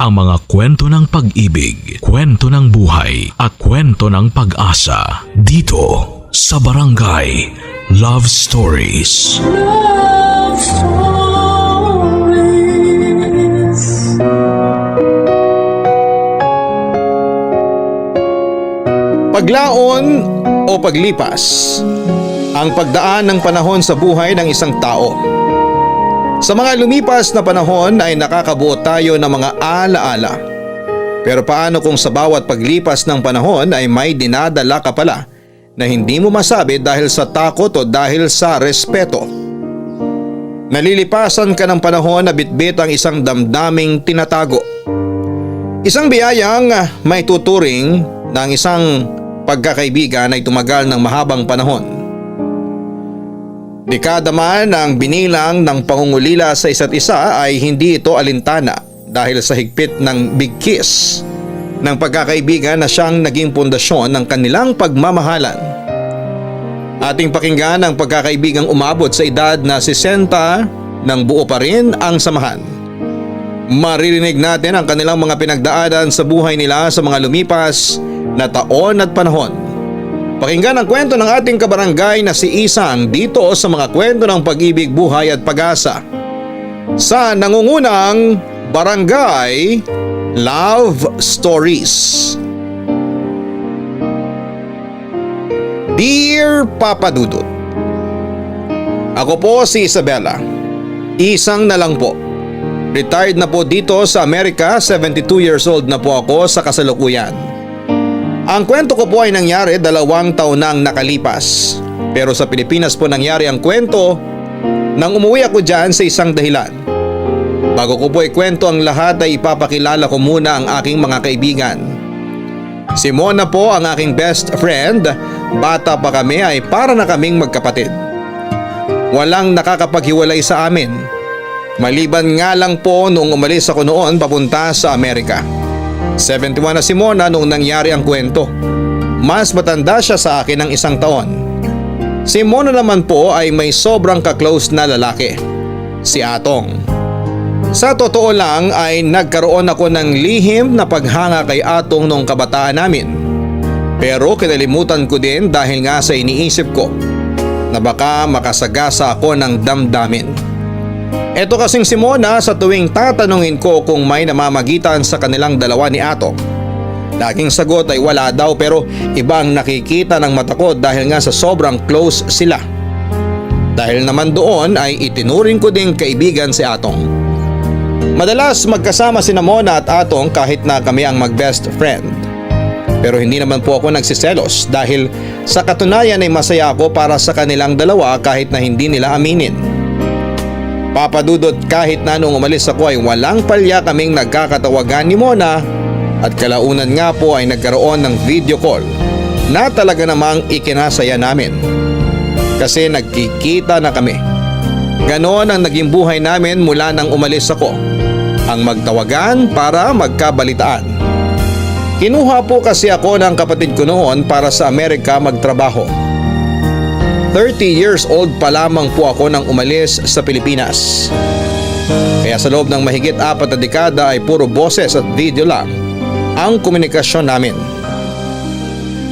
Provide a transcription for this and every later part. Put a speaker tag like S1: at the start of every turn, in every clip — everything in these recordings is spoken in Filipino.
S1: ang mga kwento ng pag-ibig, kwento ng buhay at kwento ng pag-asa dito sa Barangay Love Stories.
S2: Love Stories.
S3: Paglaon o paglipas, ang pagdaan ng panahon sa buhay ng isang tao. Sa mga lumipas na panahon ay nakakabuo tayo ng mga alaala. Pero paano kung sa bawat paglipas ng panahon ay may dinadala ka pala na hindi mo masabi dahil sa takot o dahil sa respeto? Nalilipasan ka ng panahon na bitbit ang isang damdaming tinatago. Isang biyayang may tuturing ng isang pagkakaibigan ay tumagal ng mahabang panahon. Dekada man ang binilang ng pangungulila sa isa't isa ay hindi ito alintana dahil sa higpit ng big kiss ng pagkakaibigan na siyang naging pundasyon ng kanilang pagmamahalan. Ating pakinggan ang pagkakaibigang umabot sa edad na 60 nang buo pa rin ang samahan. Maririnig natin ang kanilang mga pinagdaanan sa buhay nila sa mga lumipas na taon at panahon. Pakinggan ang kwento ng ating kabarangay na si Isang dito sa mga kwento ng pag-ibig, buhay at pag-asa sa nangungunang Barangay Love Stories. Dear Papa Dudut, ako po si Isabella. Isang na lang po. Retired na po dito sa Amerika, 72 years old na po ako sa kasalukuyan. Ang kwento ko po ay nangyari 2 taon nang nakalipas. Pero sa Pilipinas po nangyari ang kwento nang umuwi ako dyan sa isang dahilan. Bago ko po ikwento ang lahat ay ipapakilala ko muna ang aking mga kaibigan. Si Mona po ang aking best friend. Bata pa kami ay para na kaming magkapatid. Walang nakakapaghiwalay sa amin. Maliban nga lang po noong umalis ako noon papunta sa Amerika. 71 na si Mona noong nangyari ang kwento. Mas matanda siya sa akin ng 1 taon. Si Mona naman po ay may sobrang ka-close na lalaki, si Atong. Sa totoo lang ay nagkaroon ako ng lihim na paghanga kay Atong noong kabataan namin. Pero kinalimutan ko din dahil nga sa iniisip ko na baka makasagasa ako ng damdamin. Eto kasing si Mona, sa tuwing tatanungin ko kung may namamagitan sa kanilang dalawa ni Atong, laging sagot ay wala daw, pero iba ang nakikita ng mata ko dahil nga sa sobrang close sila. Dahil naman doon ay itinuring ko ding kaibigan si Atong. Madalas magkasama si Mona at Atong kahit na kami ang mag-best friend. Pero hindi naman po ako nagsiselos dahil sa katunayan ay masaya ako para sa kanilang dalawa kahit na hindi nila aminin. Papa Dudut, kahit na nung umalis ako ay walang palya kaming nagkakatawagan ni Mona at kalaunan nga po ay nagkaroon ng video call na talaga namang ikinasaya namin. Kasi nagkikita na kami. Ganon ang naging buhay namin mula nang umalis ako. Ang magtawagan para magkabalitaan. Kinuha po kasi ako ng kapatid ko noon para sa Amerika magtrabaho. 30 years old pa lamang po ako nang umalis sa Pilipinas. Kaya sa loob ng mahigit 4 na dekada ay puro boses at video lang ang komunikasyon namin.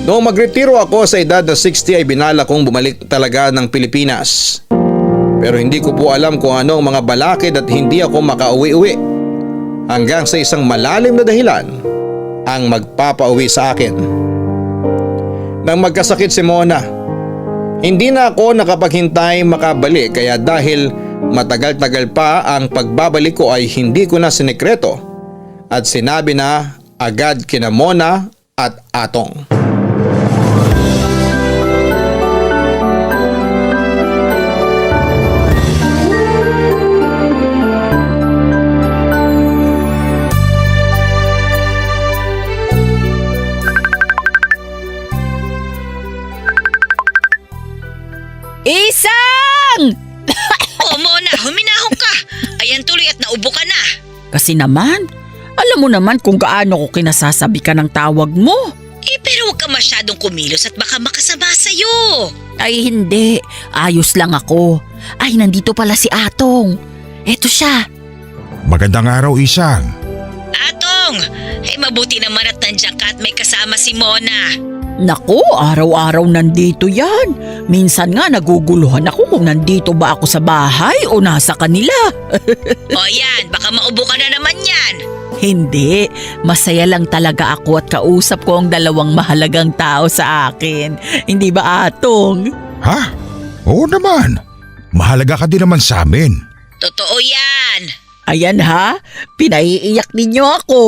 S3: Noong magretiro ako sa edad na 60 ay binala kong bumalik talaga ng Pilipinas. Pero hindi ko po alam kung ano ang mga balakid at hindi ako makauwi-uwi. Hanggang sa isang malalim na dahilan ang magpapauwi sa akin. Nang magkasakit si Mona, hindi na ako nakapaghintay makabalik, kaya dahil matagal-tagal pa ang pagbabalik ko ay hindi ko na sinekreto at sinabi na agad kina Mona at Atong.
S4: Isang!
S5: O Mona, huminahon ka. Ayan tuloy at naubo ka na.
S4: Kasi naman, alam mo naman kung gaano ko kinasasabi ka ng tawag mo.
S5: Pero huwag ka masyadong kumilos at baka makasama sa'yo.
S4: Ay hindi, ayos lang ako. Ay nandito pala si Atong. Eto siya.
S6: Magandang araw, Isang.
S5: Ato, Atong, mabuti naman at nandiyan ka at may kasama si Mona.
S4: Naku, araw-araw nandito yan. Minsan nga naguguluhan ako kung nandito ba ako sa bahay o nasa kanila.
S5: O yan, baka maubo ka na naman yan.
S4: Hindi, masaya lang talaga ako at kausap ko ang dalawang mahalagang tao sa akin. Hindi ba, Atong?
S6: Ha? Oo naman. Mahalaga ka din naman sa amin.
S5: Totoo yan.
S4: Ayan ha, pinaiiyak ninyo ako.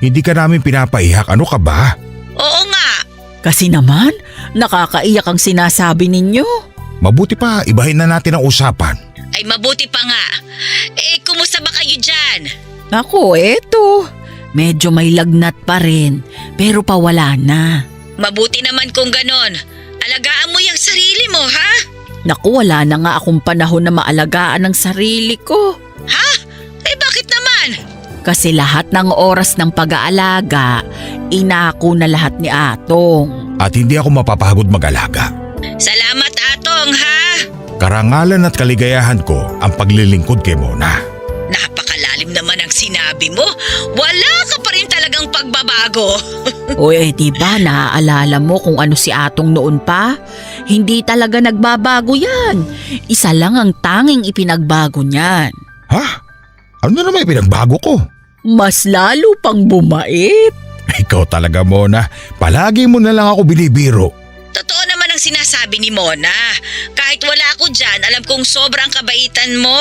S6: Hindi ka namin pinapaiyak. Ano ka ba?
S5: Oo nga.
S4: Kasi naman, nakakaiyak ang sinasabi ninyo.
S6: Mabuti pa, ibahin na natin ang usapan.
S5: Ay mabuti pa nga. Kumusta ba kayo dyan?
S4: Naku, eto. Medyo may lagnat pa rin, pero pawala na.
S5: Mabuti naman kung ganon. Alagaan mo yung sarili mo, ha?
S4: Naku, wala na nga akong panahon na maalagaan ang sarili ko.
S5: Ha? Bakit naman?
S4: Kasi lahat ng oras ng pag-aalaga, inako na lahat ni Atong.
S6: At hindi ako mapapagod mag-alaga.
S5: Salamat, Atong, ha?
S6: Karangalan at kaligayahan ko ang paglilingkod kay Mona.
S5: Napakalalim naman ang sinabi mo. Wala ka pa rin talagang pagbabago.
S4: O diba naaalala mo kung ano si Atong noon pa? Hindi talaga nagbabago yan. Isa lang ang tanging ipinagbago niyan.
S6: Ha? Ano naman yung pinagbago ko?
S4: Mas lalo pang bumait.
S6: Ikaw talaga, Mona. Palagi mo na lang ako binibiro.
S5: Totoo naman ang sinasabi ni Mona. Kahit wala ako dyan, alam kong sobrang kabaitan mo.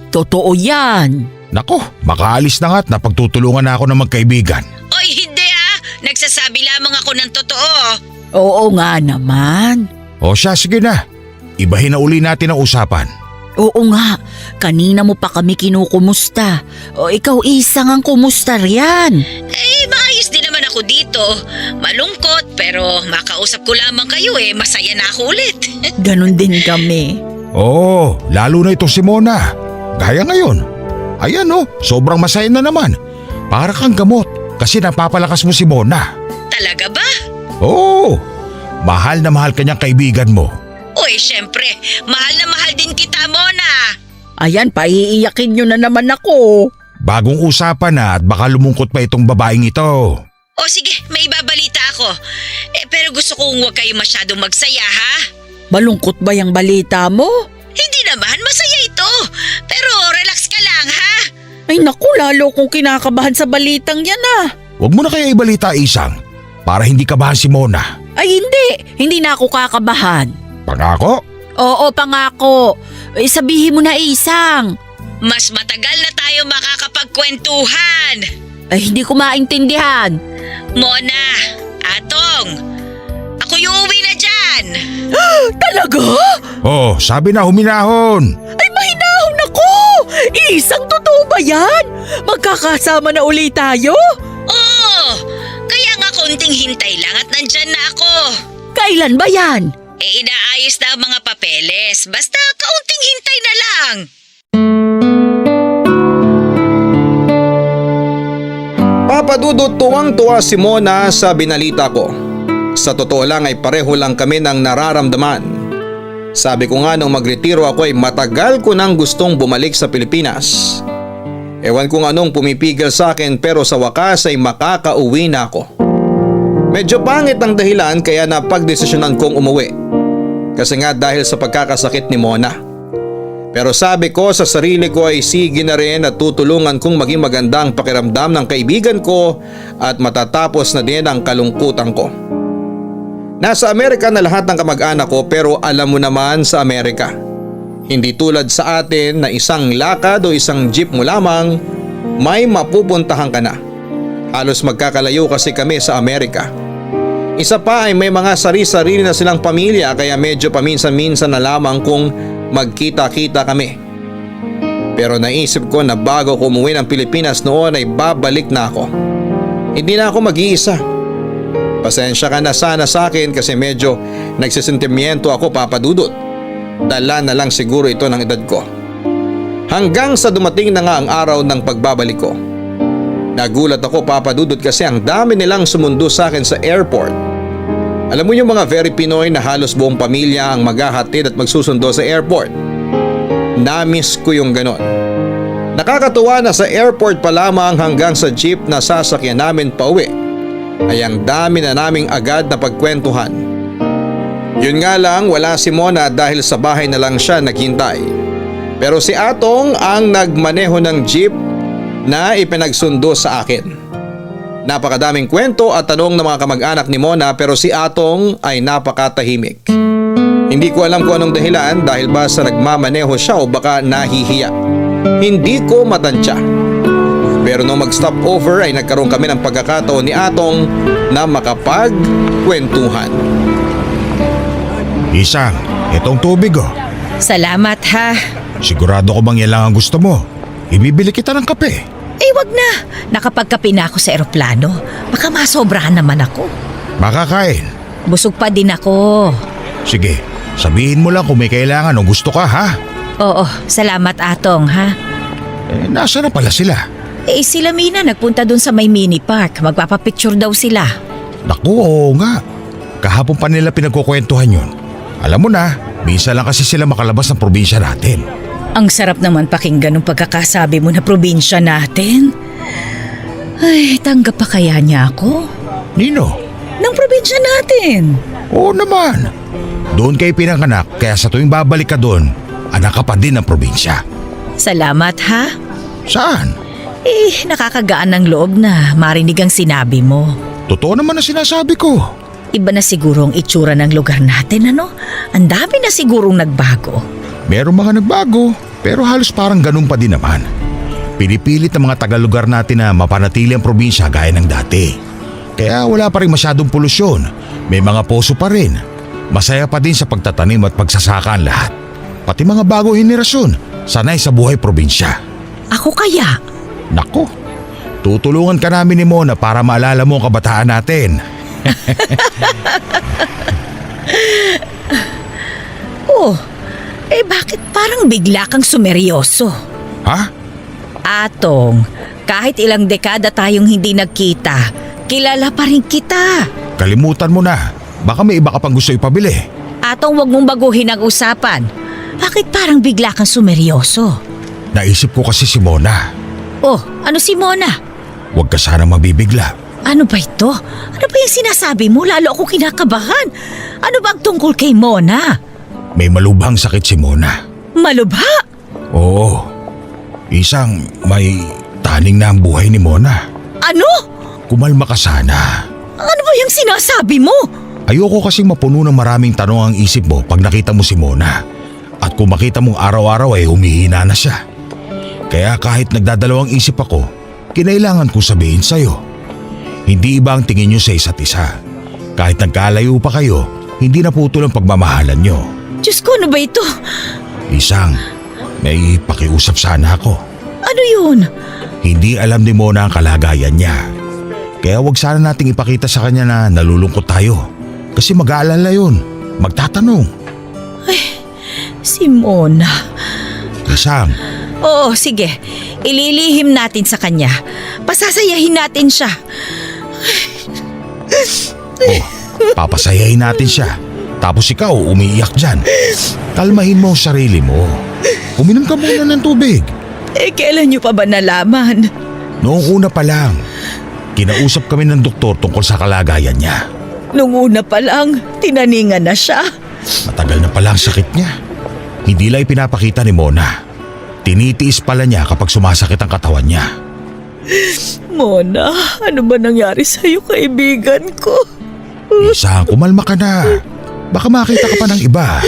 S4: Totoo yan.
S6: Nako, makaalis na nga at napagtutulungan na ako ng magkaibigan.
S5: Oy, hindi Nagsasabi lamang ako ng totoo.
S4: Oo nga naman.
S6: O siya, sige na. Ibahin na uli natin ang usapan.
S4: Oo nga, kanina mo pa kami kinukumusta. O ikaw isang ang kumusta riyan.
S5: Maayos din naman ako dito. Malungkot pero makausap ko lamang kayo masaya na ako ulit.
S4: Ganon din kami.
S6: Oo, lalo na itong si Mona. Gaya ngayon. Ayan sobrang masaya na naman. Para kang gamot kasi napapalakas mo si Mona.
S5: Talaga ba?
S6: Oo, mahal na mahal kanyang kaibigan mo.
S5: Uy, syempre, mahal na mahal din kita, Mona.
S4: Ayan, paiiyakin nyo na naman ako.
S6: Bagong usapan na at baka lumungkot pa itong babaeng ito.
S5: O sige, may ibabalita ako. Pero gusto kong huwag kayo masyadong magsaya, ha?
S4: Malungkot ba yung balita mo?
S5: Hindi naman, masaya ito. Pero relax ka lang, ha?
S4: Ay naku, lalo kong kinakabahan sa balitang yan ah.
S6: Huwag mo na kaya ibalita, Isang, para hindi kabahan si Mona.
S4: Ay hindi na ako kakabahan.
S6: Pangako?
S4: Oo, pangako. Sabihin mo na Isang.
S5: Mas matagal na tayo makakapagkwentuhan.
S4: Ay hindi ko maintindihan.
S5: Mona, Atong, ako yung uwi na dyan.
S4: Talaga?
S6: Oh, sabi na huminahon.
S4: Ay mahinahon ako! Isang totoo ba yan? Magkakasama na uli tayo?
S5: Oo, kaya nga konting hintay lang at nandyan na ako.
S4: Kailan ba yan?
S5: Inaayos na ang mga papeles. Basta kaunting hintay na lang.
S3: Papadudot, tuwang-tuwa si Mona sa binalita ko. Sa totoo lang ay pareho lang kami ng nararamdaman. Sabi ko nga nung magretiro ako ay matagal ko nang gustong bumalik sa Pilipinas. Ewan kung anong pumipigil sa akin pero sa wakas ay makakauwi na ako. Medyo pangit ang dahilan kaya napagdesisyonan kong umuwi. Kasi nga dahil sa pagkakasakit ni Mona. Pero sabi ko sa sarili ko ay sige na rin at tutulungan kong maging maganda ang pakiramdam ng kaibigan ko at matatapos na din ang kalungkutan ko. Nasa Amerika na lahat ng kamag-anak ko pero alam mo naman sa Amerika. Hindi tulad sa atin na isang lakad o isang jeep mo lamang may mapupuntahan ka na. Halos magkakalayo kasi kami sa Amerika. Isa pa ay may mga sari-sarili na silang pamilya kaya medyo paminsan-minsan na lamang kung magkita-kita kami. Pero naisip ko na bago ko umuwi ng Pilipinas noon ay babalik na ako. Hindi na ako mag-iisa. Pasensya ka na sana sa akin kasi medyo nagsisentimiento ako, Papadudot. Dala na lang siguro ito ng edad ko. Hanggang sa dumating na nga ang araw ng pagbabalik ko. Nagulat ako, Papadudot, kasi ang dami nilang sumundo sa akin sa airport. Alam mo yung mga very Pinoy na halos buong pamilya ang maghahatid at magsusundo sa airport. Namiss ko yung ganon. Nakakatuwa na sa airport pa lamang hanggang sa jeep na sasakyan namin pauwi ay ang dami na naming agad na pagkwentuhan. Yun nga lang, wala si Mona dahil sa bahay na lang siya naghintay. Pero si Atong ang nagmaneho ng jeep na ipinagsundo sa akin. Napakadaming kwento at tanong ng mga kamag-anak ni Mona pero si Atong ay napakatahimik. Hindi ko alam kung anong dahilan, dahil ba sa nagmamaneho siya o baka nahihiya. Hindi ko matansya. Pero nung mag-stop over ay nagkaroon kami ng pagkakataon ni Atong na makapagkwentuhan.
S6: Isang, itong tubig oh.
S5: Salamat ha.
S6: Sigurado ko bang yan lang ang gusto mo? Ibibili kita ng kape.
S5: Eh wag na. Nakapagkape na ako sa eroplano. Baka masobrahan naman ako.
S6: Makakain.
S5: Busog pa din ako.
S6: Sige, sabihin mo lang kung may kailangan o gusto ka ha.
S5: Oo, salamat Atong ha.
S6: Nasa na pala sila?
S5: Sila Mina nagpunta dun sa may mini park. Magpapapicture daw sila.
S6: Naku, oo nga. Kahapon pa nila pinagkukwentuhan yun. Alam mo na, minsan lang kasi sila makalabas ng probinsya natin.
S5: Ang sarap naman pakinggan ng pagkakasabi mo na probinsya natin. Ay, tanggap pa kaya niya ako?
S6: Nino?
S5: Ng probinsya natin.
S6: Oo naman. Doon kayo pinanganak, kaya sa tuwing babalik ka doon, anak ka pa din ng probinsya.
S5: Salamat ha.
S6: Saan?
S5: Nakakagaan ng loob na marinig ang sinabi mo.
S6: Totoo naman ang sinasabi ko.
S5: Iba na siguro ang itsura ng lugar natin, ano? Ang dami na sigurong nagbago.
S6: Merong mga nagbago, pero halos parang ganun pa din naman. Pinipilit ng mga taga-lugar natin na mapanatili ang probinsya gaya ng dati. Kaya wala pa rin masyadong polusyon, may mga poso pa rin. Masaya pa din sa pagtatanim at pagsasaka ang lahat. Pati mga bagong henerasyon, sanay sa buhay probinsya.
S5: Ako kaya?
S6: Nako, tutulungan ka namin ni Mona para maalala mo ang kabataan natin.
S5: Bakit parang bigla kang sumeryoso?
S6: Ha?
S5: Atong, kahit ilang dekada tayong hindi nagkita, kilala pa rin kita.
S6: Kalimutan mo na. Baka may iba ka pang gusto ipabili.
S5: Atong, wag mong baguhin ang usapan. Bakit parang bigla kang sumeryoso?
S6: Naisip ko kasi si Mona.
S5: Ano si Mona?
S6: Huwag ka sana mabibigla.
S5: Ano ba ito? Ano ba yung sinasabi mo? Lalo ako kinakabahan. Ano ba ang tungkol kay Mona?
S6: May malubhang sakit si Mona.
S5: Malubha?
S6: Oo. Isang may taning na ang buhay ni Mona.
S5: Ano?
S6: Kumalma ka sana.
S5: Ano ba yung sinasabi mo?
S6: Ayoko kasing mapuno ng maraming tanong ang isip mo pag nakita mo si Mona. At kung makita mong araw-araw ay humihina na siya. Kaya kahit nagdadalawang isip ako, kinailangan ko sabihin sa'yo. Hindi iba ang tingin nyo sa isa't isa. Kahit nagkalayo pa kayo, hindi naputol ang pagmamahalan nyo.
S5: Diyos ko, ano ba ito?
S6: Isang, may pakiusap sana ako.
S5: Ano yun?
S6: Hindi alam ni Mona ang kalagayan niya. Kaya wag sana nating ipakita sa kanya na nalulungkot tayo. Kasi mag-aalala yun. Magtatanong.
S5: Si Mona.
S6: Isang,
S5: Oo, sige. Ililihim natin sa kanya. Pasasayahin natin siya.
S6: papasayahin natin siya. Tapos ikaw umiiyak dyan. Kalmahin mo ang sarili mo. Uminom ka muna ng tubig.
S5: Kailan niyo pa ba nalaman?
S6: Noong una pa lang, kinausap kami ng doktor tungkol sa kalagayan niya.
S5: Nung una pa lang, tinaningan na siya.
S6: Matagal na pala ang sakit niya. Hindi lang ipinapakita ni Mona. Tinitiis pala niya kapag sumasakit ang katawan niya.
S5: Mona, ano ba nangyari sa'yo, kaibigan ko?
S6: Isang, kumalma ka na. Baka makita ka pa ng iba.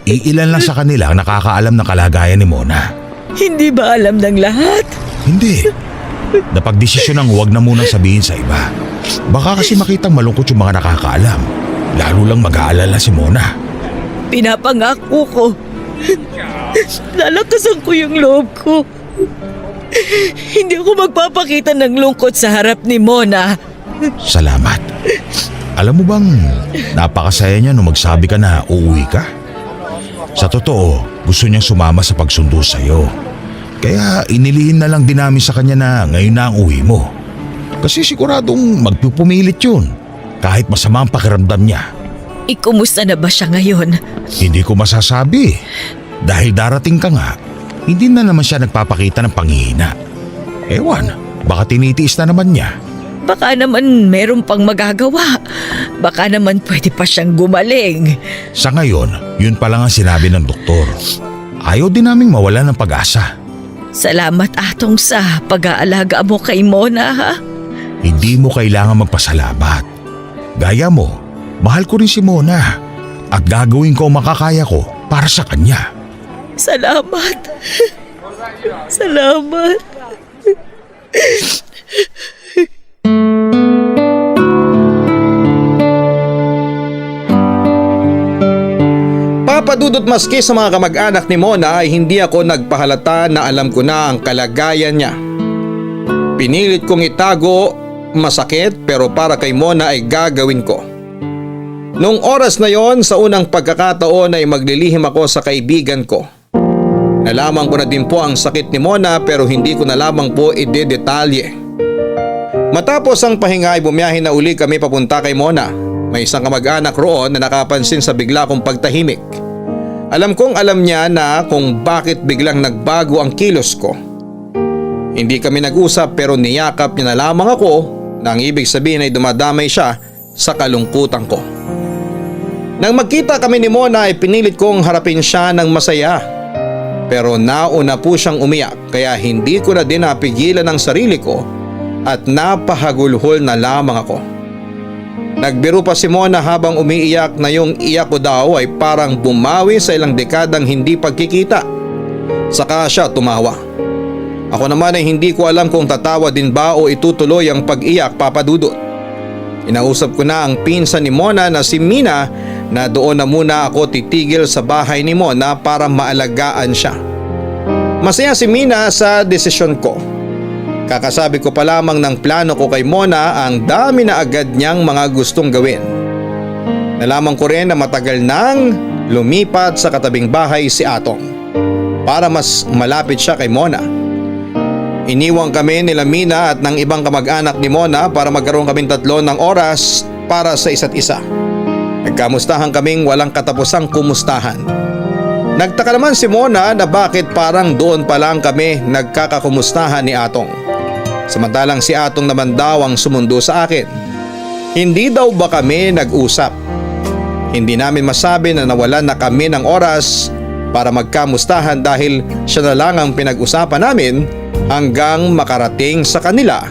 S6: Iilan lang sa kanila ang nakakaalam ng kalagayan ni Mona.
S5: Hindi ba alam ng lahat?
S6: Hindi. Napagdesisyon ang huwag na munang sabihin sa iba. Baka kasi makitang malungkot yung mga nakakaalam. Lalo lang mag-aalala si Mona.
S5: Pinapangako ko. Lalakasan ko yung loob ko. Hindi ako magpapakita ng lungkot sa harap ni Mona.
S6: Salamat. Alam mo bang napakasaya niya nung magsabi ka na uuwi ka? Sa totoo, gusto niyang sumama sa pagsundo sa'yo. Kaya iniliin na lang din namin sa kanya na ngayon na ang uwi mo. Kasi siguradong magpupumilit yun, kahit masama ang pakiramdam niya.
S5: Kumusta na ba siya ngayon?
S6: Hindi ko masasabi. Dahil darating ka nga, hindi na naman siya nagpapakita ng panghihina. Ewan, baka tinitiis na naman niya.
S5: Baka naman meron pang magagawa. Baka naman pwede pa siyang gumaling.
S6: Sa ngayon, yun pa lang ang sinabi ng doktor. Ayaw din naming mawala ng pag-asa.
S5: Salamat Atong sa pag-aalaga mo kay Mona ha.
S6: Hindi mo kailangan magpasalamat. Gaya mo, mahal ko rin si Mona at gagawin ko ang makakaya ko para sa kanya.
S5: Salamat. Salamat.
S3: Papa Dudut, maski sa mga kamag-anak ni Mona ay hindi ako nagpahalata na alam ko na ang kalagayan niya. Pinilit kong itago, masakit pero para kay Mona ay gagawin ko. Noong oras na yon, sa unang pagkakataon ay maglilihim ako sa kaibigan ko. Nalaman ko na din po ang sakit ni Mona pero hindi ko na lamang po ide-detalye. Matapos ang pahinga ay bumiyahe na uli kami papunta kay Mona. May isang kamag-anak roon na nakapansin sa bigla kong pagtahimik. Alam kong alam niya na kung bakit biglang nagbago ang kilos ko. Hindi kami nag-usap pero niyakap niya na lamang ako na ang ibig sabihin ay dumadamay siya sa kalungkutan ko. Nang magkita kami ni Mona ay pinilit kong harapin siya ng masaya. Pero nauna po siyang umiyak kaya hindi ko na din napigilan ang sarili ko at napahagulhol na lamang ako. Nagbiro pa si Mona habang umiiyak na yung iyak ko daw ay parang bumawi sa ilang dekadang hindi pagkikita. Saka siya tumawa. Ako naman ay hindi ko alam kung tatawa din ba o itutuloy ang pag-iyak, Papa Dudut. Inausap ko na ang pinsan ni Mona na si Mina na doon na muna ako titigil sa bahay ni Mona para maalagaan siya. Masaya si Mina sa desisyon ko. Kakasabi ko pa lamang ng plano ko kay Mona, ang dami na agad niyang mga gustong gawin. Nalaman ko rin na matagal nang lumipat sa katabing bahay si Atong para mas malapit siya kay Mona. Iniwang kami nila Mina at ng ibang kamag-anak ni Mona para magkaroon kaming tatlo ng oras para sa isa't isa. Nagkamustahan kaming walang katapusang kumustahan. Nagtaka naman si Mona na bakit parang doon pa lang kami nagkakakumustahan ni Atong. Samantalang si Atong naman daw ang sumundo sa akin. Hindi daw ba kami nag-usap? Hindi namin masabi na nawalan na kami ng oras para magkamustahan dahil siya na lang ang pinag-usapan namin hanggang makarating sa kanila,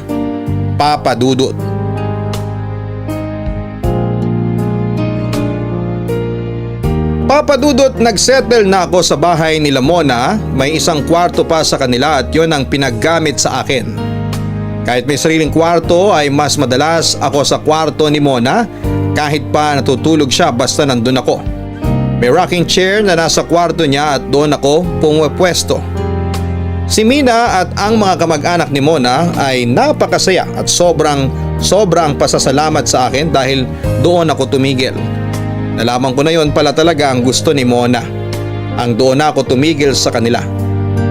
S3: Papa Dudut. Papa Dudut, nagsettle na ako sa bahay nila Mona. May isang kwarto pa sa kanila at yon ang pinaggamit sa akin. Kahit may sariling kwarto ay mas madalas ako sa kwarto ni Mona kahit pa natutulog siya basta nandun ako. May rocking chair na nasa kwarto niya at doon ako pumupwesto. Si Mina at ang mga kamag-anak ni Mona ay napakasaya at sobrang pasasalamat sa akin dahil doon ako tumigil. Nalaman ko na yon pala talaga ang gusto ni Mona. Ang doon ako tumigil sa kanila.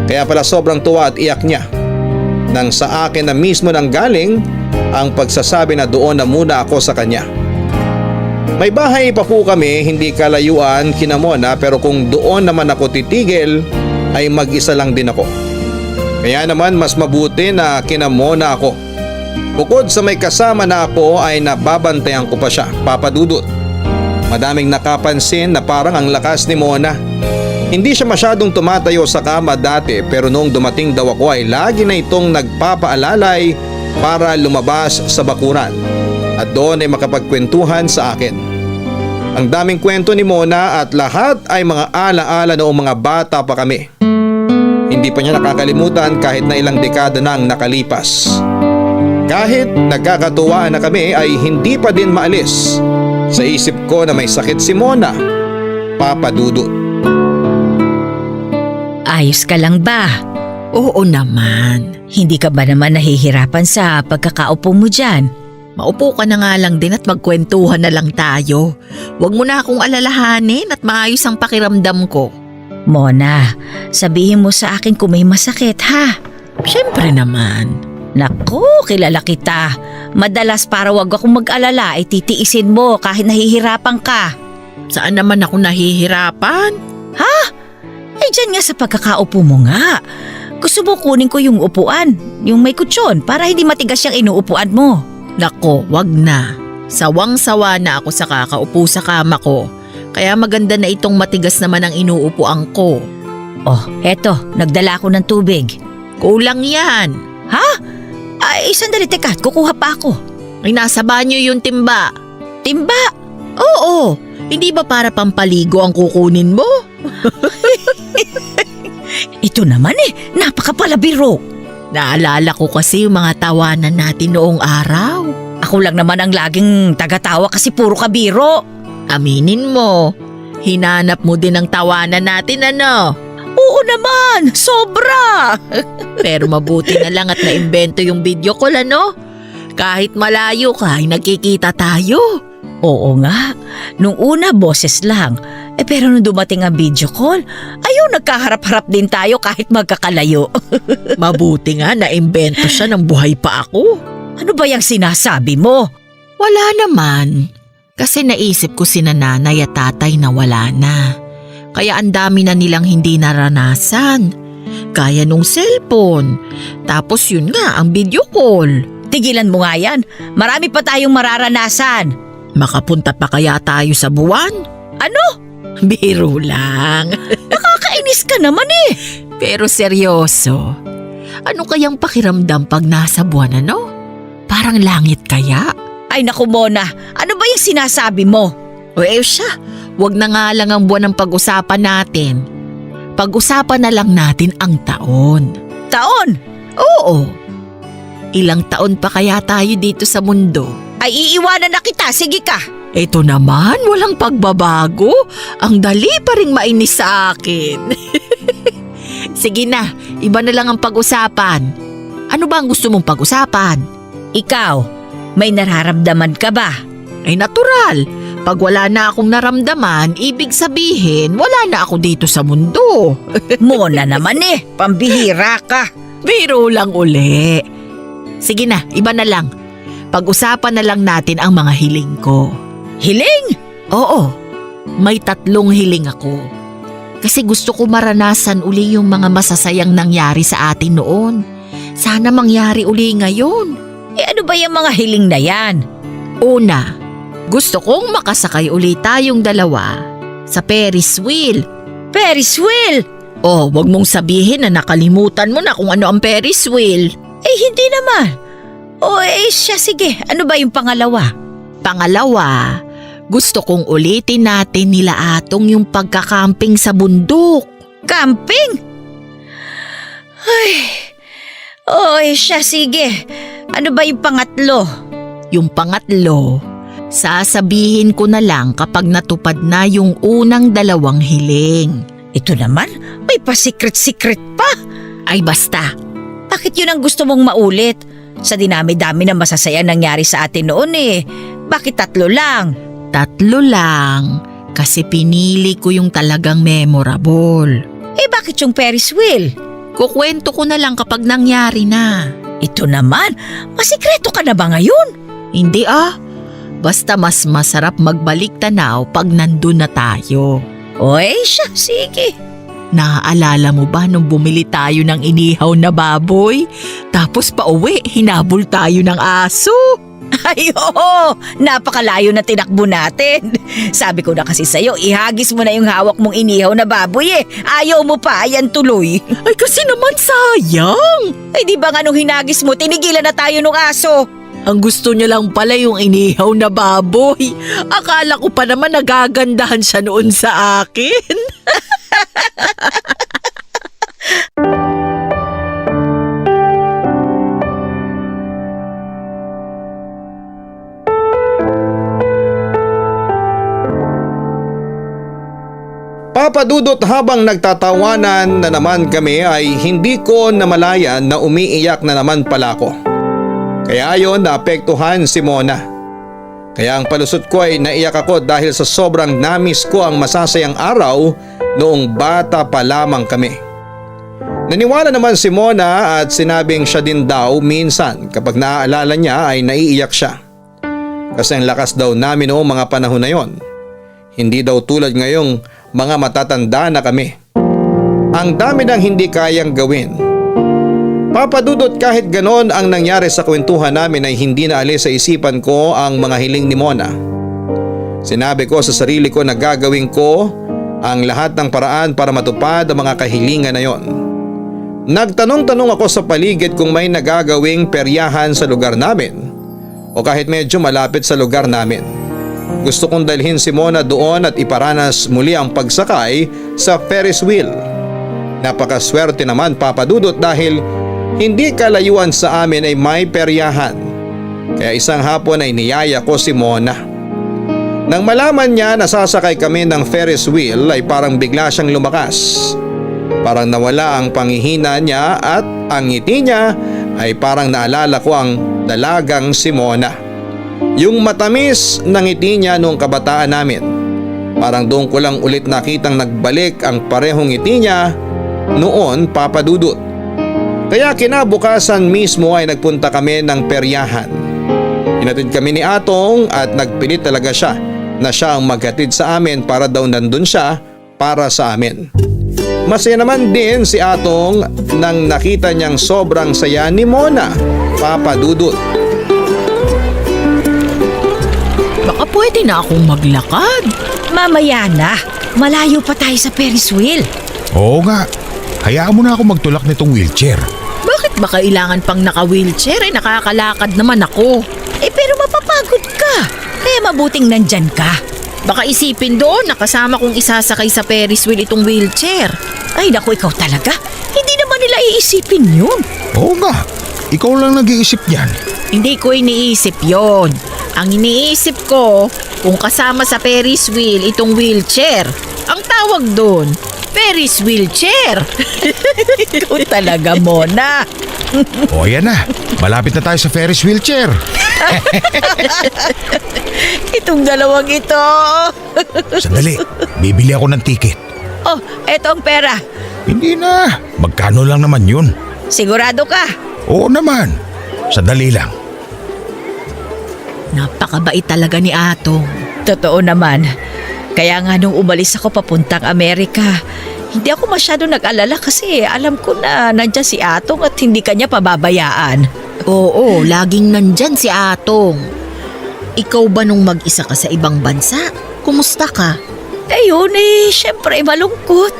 S3: Kaya pala sobrang tuwa at iyak niya nang sa akin na mismo nang galing ang pagsasabi na doon na muna ako sa kanya. May bahay pa po kami hindi kalayuan kina Mona pero kung doon naman ako titigil ay mag-isa lang din ako. Kaya naman mas mabuti na kina Mona ako. Bukod sa may kasama na ako ay nababantayan ko pa siya, Papa Dudut. Madaming nakapansin na parang ang lakas ni Mona. Hindi siya masyadong tumatayo sa kama dati pero noong dumating daw ako ay lagi na itong nagpapaalalay para lumabas sa bakuran at doon ay makapagkwentuhan sa akin. Ang daming kwento ni Mona at lahat ay mga alaala noong mga bata pa kami. Hindi pa niya nakakalimutan kahit na ilang dekada nang nakalipas. Kahit nagkakatuwaan na kami ay hindi pa din maalis sa isip ko na may sakit si Mona, Papa Dudut.
S5: Ayos ka lang ba?
S4: Oo naman.
S5: Hindi ka ba naman nahihirapan sa pagkakaupo mo dyan?
S4: Maupo ka na nga lang din at magkwentuhan na lang tayo. Huwag mo na akong alalahanin at maayos ang pakiramdam ko.
S5: Mona, sabihin mo sa akin kung may masakit ha?
S4: Siyempre naman.
S5: Naku, kilala kita. Madalas para wag akong mag-alala ay titiisin mo kahit nahihirapan ka.
S4: Saan naman ako nahihirapan?
S5: Ha? dyan nga sa pagkakaupo mo nga. Gusto mo kunin ko yung upuan, yung may kutsyon, para hindi matigas yung inuupuan mo.
S4: Nako, wag na. Sawang-sawa na ako sa kakaupo sa kama ko. Kaya maganda na itong matigas naman ang inuupuan ko.
S5: Oh, eto, nagdala ako ng tubig.
S4: Kulang yan.
S5: Ha? Ay, sandali, teka, kukuha pa ako.
S4: Ay, nasa banyo yung timba.
S5: Timba?
S4: Oo, hindi ba para pampaligo ang kukunin mo?
S5: Ito naman napakapalabiro.
S4: Naalala ko kasi yung mga tawanan natin noong araw.
S5: Ako lang naman ang laging tagatawa kasi puro kabiro.
S4: Aminin mo, hinanap mo din ang tawanan natin ano?
S5: Oo naman, sobra.
S4: Pero mabuti na lang at naimbento yung video call ano? Kahit malayo ka ay nagkikita tayo.
S5: Oo nga, nung una boses lang. Pero nung dumating ang video call, nagkaharap-harap din tayo kahit magkakalayo.
S4: Mabuti nga naimbento siya ng buhay pa ako.
S5: Ano ba yung sinasabi mo?
S4: Wala naman. Kasi naisip ko sina nanay at tatay na wala na. Kaya ang dami na nilang hindi naranasan. Gaya nung cellphone. Tapos yun nga ang video call.
S5: Tigilan mo nga yan. Marami pa tayong mararanasan.
S4: Makapunta pa kaya tayo sa buwan?
S5: Ano?
S4: Biro lang.
S5: Nakakainis ka naman
S4: Pero seryoso. Ano kayang pakiramdam pag nasa buwan ano? Parang langit kaya?
S5: Ay naku Mona, ano ba yung sinasabi mo?
S4: O siya, wag na nga lang ang buwan ng pag-usapan natin. Pag-usapan na lang natin ang taon.
S5: Taon?
S4: Oo. Ilang taon pa kaya tayo dito sa mundo?
S5: Ay iiwanan na kita, sige ka.
S4: Ito naman, walang pagbabago. Ang dali pa ring mainis sa akin. Sige na, iba na lang ang pag-usapan. Ano ba ang gusto mong pag-usapan?
S5: Ikaw, may nararamdaman ka ba?
S4: Ay natural. Pag wala na akong naramdaman, ibig sabihin wala na ako dito sa mundo.
S5: Mona naman pambihira ka.
S4: Biro lang uli. Sige na, iba na lang. Pag-usapan na lang natin ang mga hiling ko.
S5: Hiling?
S4: Oo, may 3 hiling ako. Kasi gusto ko maranasan uli yung mga masasayang nangyari sa atin noon. Sana mangyari uli ngayon.
S5: Ano ba yung mga hiling na yan?
S4: Una, gusto kong makasakay uli tayong dalawa sa Ferris wheel.
S5: Ferris wheel?
S4: Oh, wag mong sabihin na nakalimutan mo na kung ano ang Ferris wheel.
S5: Hindi naman. Siya sige. Ano ba yung pangalawa?
S4: Pangalawa, gusto kong ulitin natin nila Atong yung pagkakamping sa bundok.
S5: Camping? Siya sige. Ano ba yung pangatlo?
S4: Yung pangatlo, sasabihin ko na lang kapag natupad na yung unang 2 hiling.
S5: Ito naman, may pa-secret-secret pa.
S4: Ay basta,
S5: Bakit yun ang gusto mong maulit? Sa dinami-dami na masasaya nangyari sa atin noon Bakit 3 lang?
S4: 3 lang kasi pinili ko yung talagang memorable.
S5: Bakit yung Ferris wheel?
S4: Kukwento ko na lang kapag nangyari na.
S5: Ito naman, masikreto ka na ba ngayon?
S4: Hindi basta mas masarap magbalik tanaw pag nandun na tayo.
S5: Siya, sige.
S4: Naaalala mo ba nung bumili tayo ng inihaw na baboy? Tapos pauwi, hinabol tayo ng aso.
S5: Ay oo, napakalayo na tinakbo natin. Sabi ko na kasi sa'yo, ihagis mo na yung hawak mong inihaw na baboy Ayaw mo pa, ayan tuloy.
S4: Ay kasi naman sayang.
S5: Ay di ba nga nung hinagis mo, tinigilan na tayo ng aso.
S4: Ang gusto niya lang pala yung inihaw na baboy. Akala ko pa naman nagagandahan siya noon sa akin.
S3: Papa Dudut, habang nagtatawanan na naman kami ay hindi ko namalayan na umiiyak na naman pala ako. Kaya ayon naapektuhan si Mona. Kaya ang palusot ko ay naiyak ako dahil sa sobrang namis ko ang masasayang araw noong bata pa lamang kami. Naniwala naman si Mona at sinabing siya din daw minsan kapag naaalala niya ay naiiyak siya. Kasi ang lakas daw namin noong mga panahon na yon. Hindi daw tulad ngayong mga matatanda na kami. Ang dami ng hindi kayang gawin. Papa Dudut, kahit ganon ang nangyari sa kwentuhan namin ay hindi naalis sa isipan ko ang mga hiling ni Mona. Sinabi ko sa sarili ko na gagawin ko ang lahat ng paraan para matupad ang mga kahilingan na yon. Nagtanong-tanong ako sa paligid kung may nagagawing peryahan sa lugar namin o kahit medyo malapit sa lugar namin. Gusto kong dalhin si Mona doon at iparanas muli ang pagsakay sa Ferris wheel. Napakaswerte naman, Papa Dudut, dahil hindi kalayuan sa amin ay may peryahan. Kaya isang hapon ay niyaya ko si Mona. Nang malaman niya na sasakay kami ng Ferris wheel ay parang bigla siyang lumakas. Parang nawala ang panghihina niya at ang ngiti niya ay parang naalala ko ang dalagang si Mona. Yung matamis na ngiti niya noong kabataan namin. Parang doon ko lang ulit nakitang nagbalik ang parehong ngiti niya noon, Papa Dudut. Kaya kinabukasan mismo ay nagpunta kami ng peryahan. Hinatid kami ni Atong at nagpilit talaga siya na siya ang maghatid sa amin para daw nandun siya para sa amin. Masaya naman din si Atong nang nakita niyang sobrang saya ni Mona, Papa Dudut.
S4: Baka pwede na akong maglakad.
S5: Mamaya na, malayo pa tayo sa Ferris wheel.
S6: Oo nga, hayaan mo na ako magtulak nitong wheelchair.
S4: Bakit ba kailangan pang naka-wheelchair? Nakakalakad naman ako.
S5: Pero mapapagod ka, kaya mabuting nandyan ka.
S4: Baka isipin doon na kasama kong isasakay sa Ferris wheel itong wheelchair.
S5: Ay naku, ikaw talaga, hindi naman nila iisipin yun.
S6: Oo nga, ikaw lang nag-iisip niyan.
S4: Hindi ko iniisip yon. Ang iniisip ko, kung kasama sa Ferris wheel itong wheelchair. Ang tawag doon, Ferris wheelchair.
S5: Ikaw talaga, Mona.
S6: O ayan na, malapit na tayo sa Ferris wheelchair.
S5: Itong dalawang ito.
S6: Sandali, bibili ako ng ticket.
S5: Oh, eto ang pera.
S6: Hindi na, magkano lang naman yun?
S5: Sigurado ka?
S6: Oo naman, sandali lang.
S4: Napakabait talaga ni Atong.
S5: Totoo naman. Kaya nga nung umalis ako papuntang Amerika, hindi ako masyado nag-alala kasi alam ko na nandyan si Atong at hindi kanya pababayaan.
S4: Oo, laging nandyan si Atong. Ikaw ba nung mag-isa ka sa ibang bansa? Kumusta ka?
S5: Ayun syempre malungkot.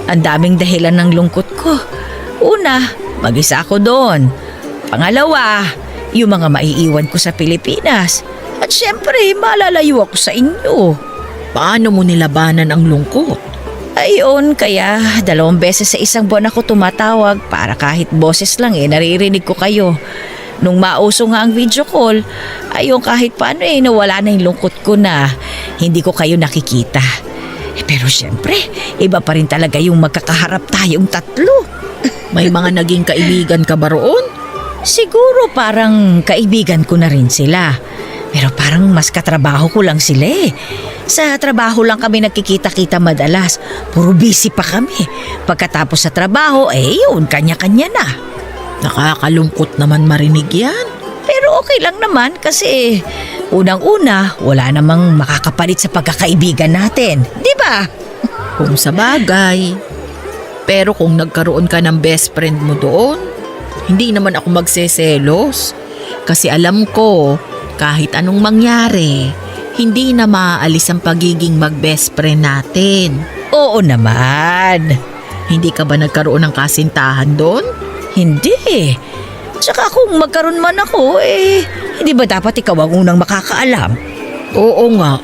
S5: Ang daming dahilan ng lungkot ko. Una, mag-isa ako doon. Pangalawa, yung mga maiiwan ko sa Pilipinas. At syempre, malalayo ako sa inyo.
S4: Paano mo nilabanan ang lungkot?
S5: Ayun, kaya 2 beses sa isang buwan ako tumatawag para kahit boses lang naririnig ko kayo. Nung mauso nga ang video call, ayun kahit paano nawala na yung lungkot ko na hindi ko kayo nakikita. Pero syempre, iba pa rin talaga yung magkakaharap tayong tatlo.
S4: May mga naging kaibigan ka ba roon?
S5: Siguro parang kaibigan ko na rin sila. Pero parang mas katrabaho ko lang sila Sa trabaho lang kami nagkikita-kita madalas. Puro busy pa kami. Pagkatapos sa trabaho, yun, kanya-kanya na.
S4: Nakakalungkot naman marinig yan.
S5: Pero okay lang naman kasi unang-una, wala namang makakapalit sa pagkakaibigan natin. Di ba?
S4: Kung sa bagay. Pero kung nagkaroon ka ng best friend mo doon, hindi naman ako magseselos. Kasi alam ko, kahit anong mangyari, hindi na maaalis ang pagiging mag-best friend natin.
S5: Oo naman.
S4: Hindi ka ba nagkaroon ng kasintahan doon?
S5: Hindi. Tsaka kung magkaroon man ako, hindi ba dapat ikaw ang unang makakaalam?
S4: Oo nga.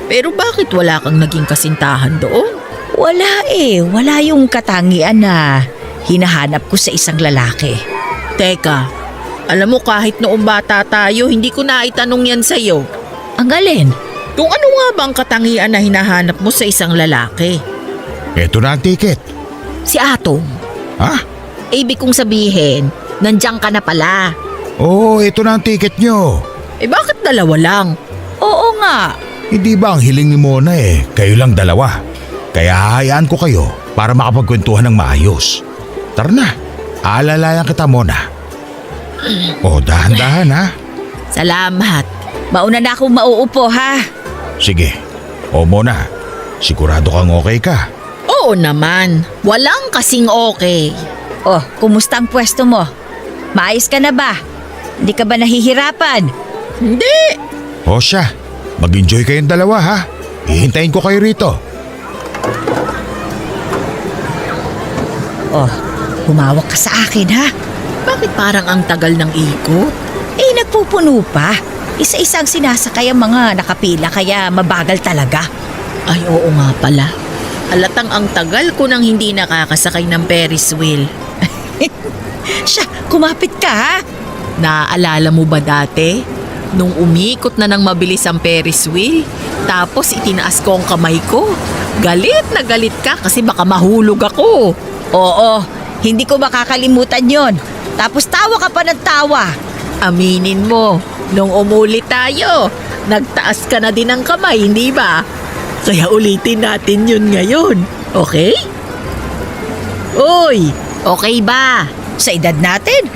S4: Pero bakit wala kang naging kasintahan doon?
S5: Wala Wala yung katangian na hinahanap ko sa isang lalaki.
S4: Teka, alam mo kahit noong bata tayo, hindi ko na itanong yan sa'yo.
S5: Ang alin?
S4: Kung ano nga bang katangian na hinahanap mo sa isang lalaki?
S6: Eto na ang ticket.
S4: Si Atong.
S6: Ha?
S4: Ibig kong sabihin, nandiyan ka na pala.
S6: Oo, eto na ang ticket nyo.
S4: Bakit dalawa lang?
S5: Oo nga.
S6: Hindi ba ang hiling ni Mona kayo lang dalawa? Kaya hahayaan ko kayo para makapagkwentuhan ng maayos. Tara na, aalalayan kita Mona. O, dahan-dahan ha.
S4: Salamat.
S5: Mauna na akong mauupo ha.
S6: Sige. O Mona, sigurado kang okay ka?
S4: Oo naman, walang kasing okay.
S5: Oh, kumusta ang pwesto mo? Maayos ka na ba? Hindi ka ba nahihirapan?
S4: Hindi.
S6: O siya, mag-enjoy kayong dalawa ha. Hihintayin ko kayo rito.
S5: Oh, humawak ka sa akin ha.
S4: Bakit parang ang tagal ng ikot?
S5: Nagpupuno pa. Isa-isang sinasakay ang mga nakapila kaya mabagal talaga.
S4: Ay oo nga pala. Halatang ang tagal ko nang hindi nakakasakay ng Ferris wheel.
S5: Siya, kumapit ka ha.
S4: Naaalala mo ba dati? Nung umikot na ng mabilis ang Ferris wheel, tapos itinaas ko ang kamay ko. Galit na galit ka kasi baka mahulog ako.
S5: Oo, hindi ko makakalimutan yon. Tapos tawa ka pa ng tawa.
S4: Aminin mo, nung umuli tayo, nagtaas ka na din ng kamay, hindi ba? Kaya ulitin natin yun ngayon, okay? Uy, okay ba?
S5: Sa edad natin?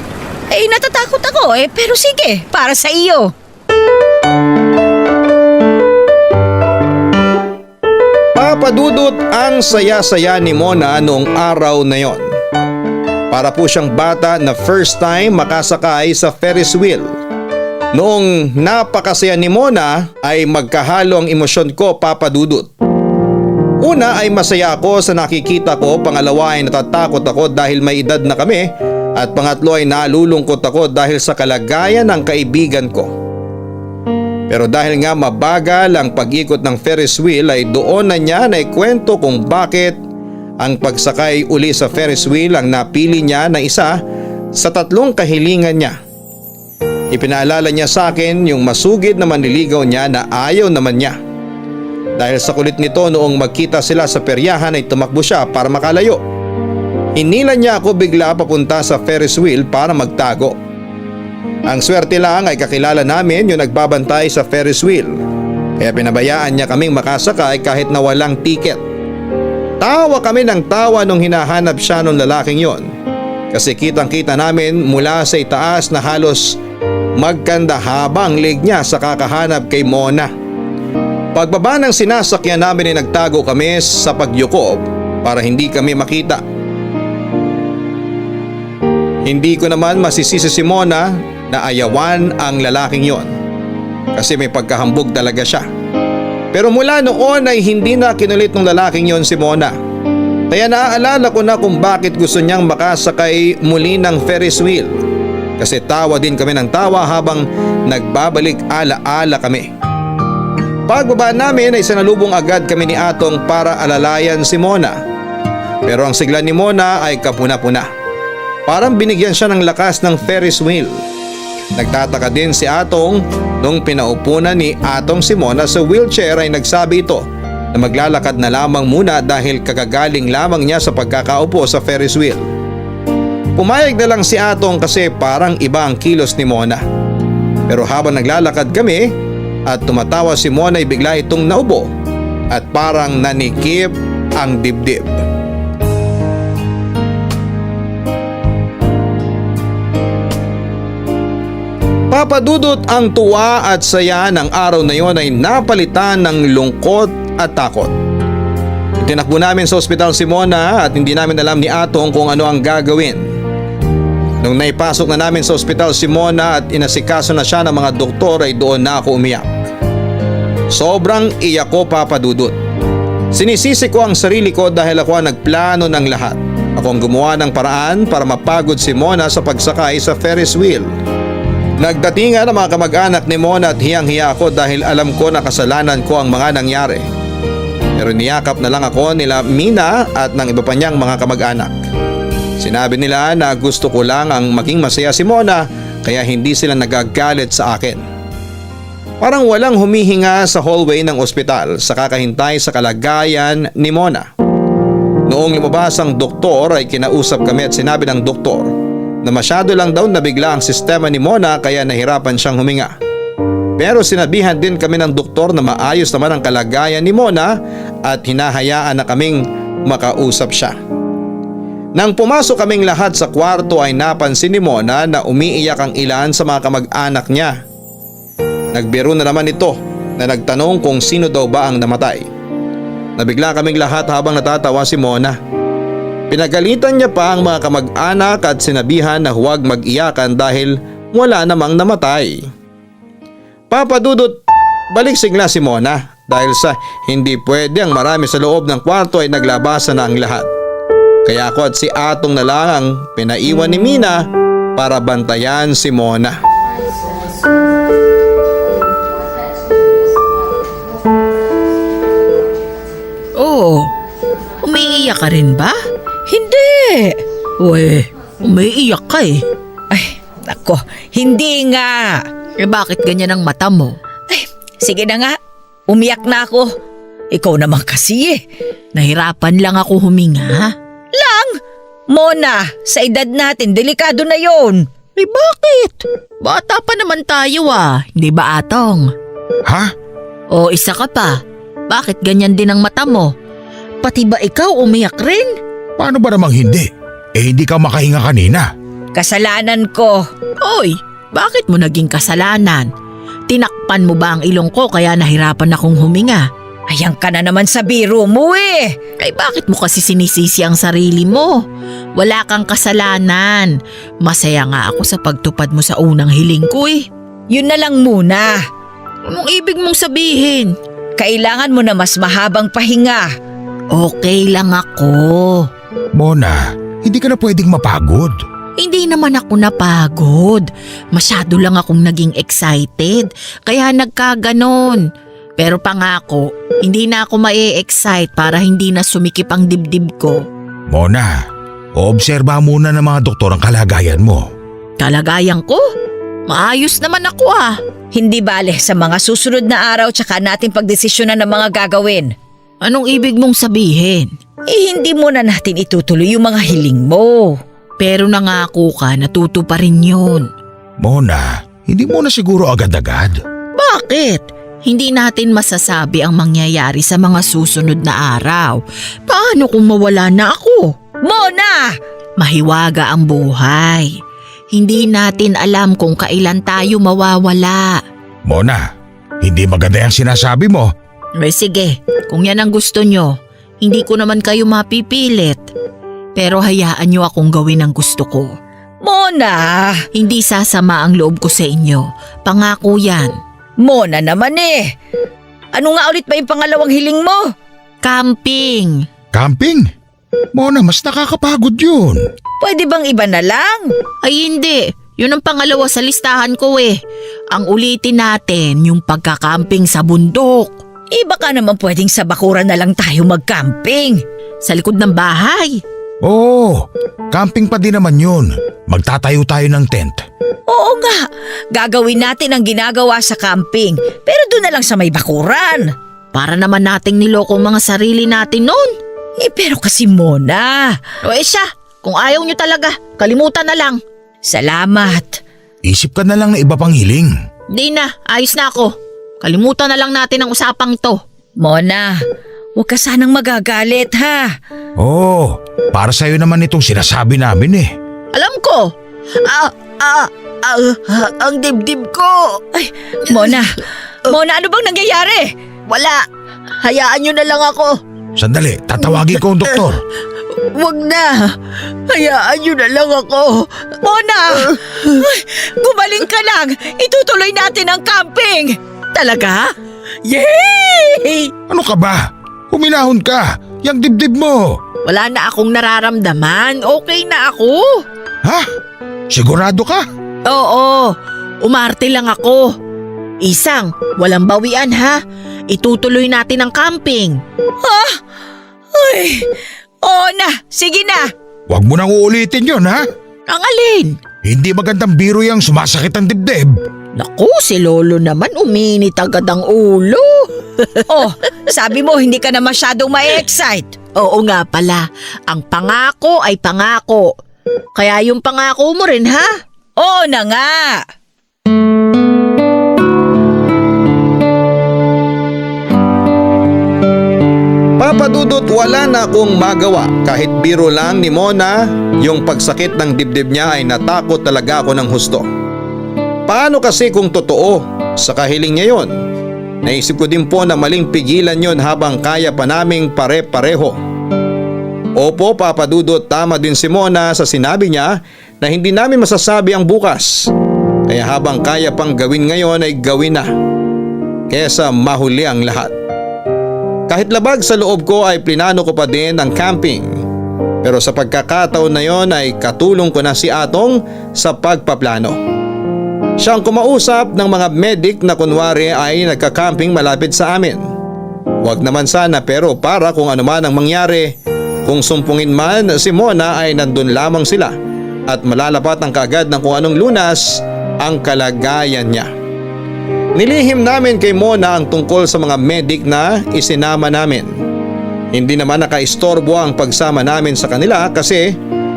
S5: Natatakot ako pero sige, para sa iyo.
S3: Papadudot, ang saya-saya ni Mona noong araw na yon. Para po siyang bata na first time makasakay sa Ferris wheel. Noong napakasaya ni Mona ay magkahalo ang emosyon ko, Papadudot. Una ay masaya ako sa nakikita ko, pangalawa ay natatakot ako dahil may edad na kami, at pangatlo ay nalulungkot ako dahil sa kalagayan ng kaibigan ko. Pero dahil nga mabagal ang pag-ikot ng Ferris wheel ay doon na niya naikwento kung bakit ang pagsakay uli sa Ferris wheel ang napili niya na isa sa 3 kahilingan niya. Ipinaalala niya sa akin yung masugid na manliligaw niya na ayaw naman niya. Dahil sa kulit nito, noong magkita sila sa peryahan ay tumakbo siya para makalayo. Hinila niya ako bigla papunta sa Ferris wheel para magtago. Ang swerte lang ay kakilala namin yung nagbabantay sa Ferris wheel. Kaya pinabayaan niya kaming makasakay kahit na walang tiket. Tawa kami ng tawa nung hinahanap siya nung lalaking yon. Kasi kitang-kita namin mula sa itaas na halos magkanda habang leg niya sa kakahanap kay Mona. Pagbaba ng sinasakyan namin ay nagtago kami sa pagyukob para hindi kami makita. Hindi ko naman masisisi si Mona na ayawan ang lalaking yon. Kasi may pagkahambog talaga siya. Pero mula noon ay hindi na kinulit ng lalaking yon si Mona. Kaya naaalala ko na kung bakit gusto niyang makasakay muli ng Ferris wheel. Kasi tawa din kami ng tawa habang nagbabalik ala-ala kami. Pagbaba namin ay sanalubong agad kami ni Atong para alalayan si Mona. Pero ang sigla ni Mona ay kapuna-puna. Parang binigyan siya ng lakas ng Ferris wheel. Nagtataka din si Atong nung pinaupo na ni Atong si Mona sa wheelchair ay nagsabi ito na maglalakad na lamang muna dahil kakagaling lamang niya sa pagkakaupo sa Ferris wheel. Pumayag na lang si Atong kasi parang iba ang kilos ni Mona. Pero habang naglalakad kami at tumatawa si Mona ay bigla itong naubo at parang nanikip ang dibdib. Papadudot, ang tuwa at saya ng araw na yon ay napalitan ng lungkot at takot. Tinakbo namin sa ospital si Mona at hindi namin alam ni Atong kung ano ang gagawin. Nung naipasok na namin sa ospital si Mona at inasikaso na siya ng mga doktor ay doon na ako umiyak. Sobrang iyak ko, Papadudot. Sinisisi ko ang sarili ko dahil ako ang nagplano ng lahat. Ako ang gumawa ng paraan para mapagod si Mona sa pagsakay sa Ferris wheel. Nagdatingan ang mga kamag-anak ni Mona at hiyang-hiya ako dahil alam ko na kasalanan ko ang mga nangyari. Pero niyakap na lang ako nila Mina at ng iba pa niyang mga kamag-anak. Sinabi nila na gusto ko lang ang maging masaya si Mona kaya hindi sila nagagalit sa akin. Parang walang humihinga sa hallway ng ospital sa kakahintay sa kalagayan ni Mona. Noong lumabas ang doktor ay kinausap kami at sinabi ng doktor na masyado lang daw nabigla ang sistema ni Mona kaya nahirapan siyang huminga. Pero sinabihan din kami ng doktor na maayos naman ang kalagayan ni Mona at hinahayaan na kaming makausap siya. Nang pumasok kaming lahat sa kwarto ay napansin ni Mona na umiiyak ang ilan sa mga kamag-anak niya. Nagbiro na naman ito na nagtanong kung sino daw ba ang namatay. Nabigla kaming lahat habang natatawa si Mona. Pinagalitan niya pa ang mga kamag-anak at sinabihan na huwag mag-iyakan dahil wala namang namatay. Papa Dudut, balik sigla si Mona dahil sa hindi pwede ang marami sa loob ng kwarto ay naglabasan na ang lahat. Kaya ako at si Atong na lang ang pinaiwan ni Mina para bantayan si Mona.
S4: Oo, umiiyak ka rin ba?
S5: Hindi!
S4: Uy, umiiyak ka eh.
S5: Ay, nako, hindi nga!
S4: Eh bakit ganyan ang mata mo?
S5: Ay, sige na nga, umiyak na ako. Ikaw naman kasi eh.
S4: Nahirapan lang ako huminga.
S5: Lang! Mona, sa edad natin, delikado na yon.
S4: Eh bakit? Bata pa naman tayo hindi ba Atong?
S6: Ha?
S4: O isa ka pa, bakit ganyan din ang mata mo? Pati ba ikaw umiyak rin?
S6: Paano ba namang hindi? Eh hindi ka makahinga kanina.
S5: Kasalanan ko.
S4: Oy, bakit mo naging kasalanan? Tinakpan mo ba ang ilong ko kaya nahirapan akong huminga?
S5: Ayan ka na naman sa biro mo eh.
S4: Ay bakit mo kasi sinisisi ang sarili mo? Wala kang kasalanan. Masaya nga ako sa pagtupad mo sa unang hiling ko eh.
S5: Yun na lang muna.
S4: Anong ibig mong sabihin?
S5: Kailangan mo na mas mahabang pahinga.
S4: Okay lang ako.
S6: Mona, hindi ka na pwedeng mapagod.
S4: Hindi naman ako napagod. Masyado lang akong naging excited. Kaya nagkaganon. Pero pangako, hindi na ako ma-excite para hindi na sumikip ang dibdib ko.
S6: Mona, oobserba muna ng mga doktor ang kalagayan mo.
S4: Kalagayan ko? Maayos naman ako
S5: Hindi bale, sa mga susunod na araw tsaka natin pagdesisyonan ng mga gagawin.
S4: Anong ibig mong sabihin?
S5: Eh hindi muna natin itutuloy yung mga hiling mo.
S4: Pero nangako ka, natutuparin yun.
S6: Mona, hindi mo na siguro agad-agad.
S4: Bakit? Hindi natin masasabi ang mangyayari sa mga susunod na araw. Paano kung mawala na ako?
S5: Mona!
S4: Mahiwaga ang buhay. Hindi natin alam kung kailan tayo mawawala.
S6: Mona, hindi maganda yung sinasabi mo.
S4: Eh sige, kung yan ang gusto nyo, hindi ko naman kayo mapipilit. Pero hayaan nyo akong gawin ang gusto ko.
S5: Mona!
S4: Hindi sasama ang loob ko sa inyo. Pangako yan.
S5: Mona naman eh. Ano nga ulit ba yung pangalawang hiling mo?
S4: Camping.
S6: Camping? Mona, mas nakakapagod yun.
S5: Pwede bang iba na lang?
S4: Ay hindi, yun ang pangalawa sa listahan ko eh. Ang ulitin natin yung pagkakamping sa bundok.
S5: Eh baka naman pwedeng sa bakuran na lang tayo mag-camping.
S4: Sa likod ng bahay.
S6: Oo, camping pa din naman yun. Magtatayo tayo ng tent.
S5: Oo nga, gagawin natin ang ginagawa sa camping pero doon na lang sa may bakuran.
S4: Para naman nating niloko ang mga sarili natin noon.
S5: Eh pero kasi Mona.
S4: O siya, kung ayaw nyo talaga, kalimutan na lang.
S5: Salamat.
S6: Isip ka na lang na iba pang hiling.
S4: Di na, ayos na ako. Kalimutan na lang natin ang usapang to.
S5: Mona, huwag ka sanang magagalit ha.
S6: Oo, para sa'yo naman itong sinasabi namin eh.
S4: Alam ko. Ang dibdib ko.
S5: Ay, Mona, ano bang nangyayari?
S4: Wala. Hayaan nyo na lang ako.
S6: Sandali, tatawagin ko ang doktor.
S4: Wag na. Hayaan nyo na lang ako.
S5: Mona! Ay, gumaling ka lang. Itutuloy natin ang camping.
S4: Talaga?
S5: Yay!
S6: Ano ka ba? Huminahon ka. Yang dibdib mo.
S4: Wala na akong nararamdaman. Okay na ako.
S6: Ha? Sigurado ka?
S4: Oo. Umarte lang ako. Isang, walang bawian ha. Itutuloy natin ang camping.
S5: Ha? Ay, oo na. Sige na.
S6: Huwag mo nang uulitin yon ha?
S4: Ang alin?
S6: Hindi magandang biro yung sumasakit ang dibdib.
S4: Naku, si Lolo naman uminit agad ang ulo.
S5: Oh, sabi mo hindi ka na masyadong ma-excite.
S4: Oo nga pala, ang pangako ay pangako. Kaya yung pangako mo rin ha?
S5: Oo na nga.
S3: Papa Dudut, wala na akong magawa. Kahit biro lang ni Mona, yung pagsakit ng dibdib niya ay natakot talaga ako ng husto. Paano kasi kung totoo sa kahiling niya yon? Naisip ko din po na maling pigilan yon habang kaya pa naming pare-pareho. Opo, Papa Dudut, tama din si Mona sa sinabi niya na hindi namin masasabi ang bukas. Kaya habang kaya pang gawin ngayon ay gawin na, kesa mahuli ang lahat. Kahit labag sa loob ko ay plinano ko pa din ang camping. Pero sa pagkakataon na yon ay katulong ko na si Atong sa pagpaplano. Siya ang kumausap ng mga medic na kunwari ay nagka-camping malapit sa amin. Huwag naman sana pero para kung ano man ang mangyari, kung sumpungin man si Mona ay nandun lamang sila at malalapatan kaagad ng kung anong lunas ang kalagayan niya. Nilihim namin kay Mona ang tungkol sa mga medic na isinama namin. Hindi naman nakaistorbo ang pagsama namin sa kanila kasi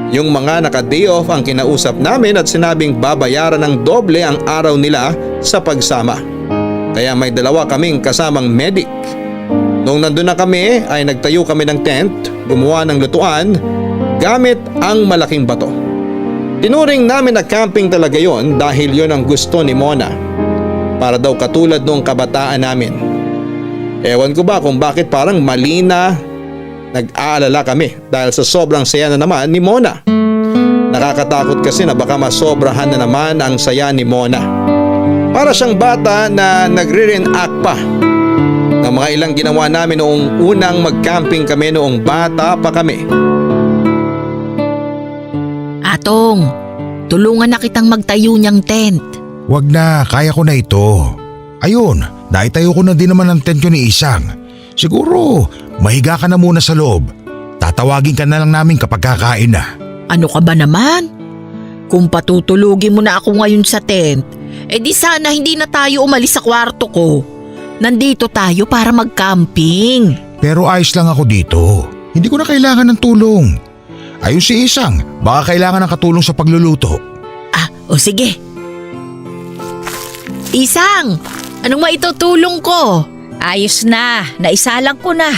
S3: yung mga naka-day off ang kinausap namin at sinabing babayaran ng doble ang araw nila sa pagsama. Kaya may dalawa kaming kasamang medic. Nung nandun na kami ay nagtayo kami ng tent, gumawa ng lutuan gamit ang malaking bato. Tinuring namin na camping talaga yon dahil yon ang gusto ni Mona. Para daw katulad nung kabataan namin. Ewan ko ba kung bakit parang mali na nag-aalala kami dahil sa sobrang saya na naman ni Mona. Nakakatakot kasi na baka masobrahan na naman ang saya ni Mona. Para siyang bata na nagre-reenact pa ng mga ilang ginawa namin noong unang mag-camping kami noong bata pa kami.
S4: Atong, tulungan na kitang magtayo niyang tent.
S6: Wag na, kaya ko na ito. Ayun, naitayo ko na din naman ang tent ko ni Isang. Siguro, mahiga ka na muna sa loob. Tatawagin ka na lang namin kapag kakain na.
S4: Ano ka ba naman? Kung patutulugin mo na ako ngayon sa tent, di sana hindi na tayo umalis sa kwarto ko. Nandito tayo para mag-camping.
S6: Pero ayos lang ako dito. Hindi ko na kailangan ng tulong. Ayun si Isang, baka kailangan ng katulong sa pagluluto.
S4: O sige. Isang, anong maitutulong ko?
S5: Ayos na, naisalang ko na.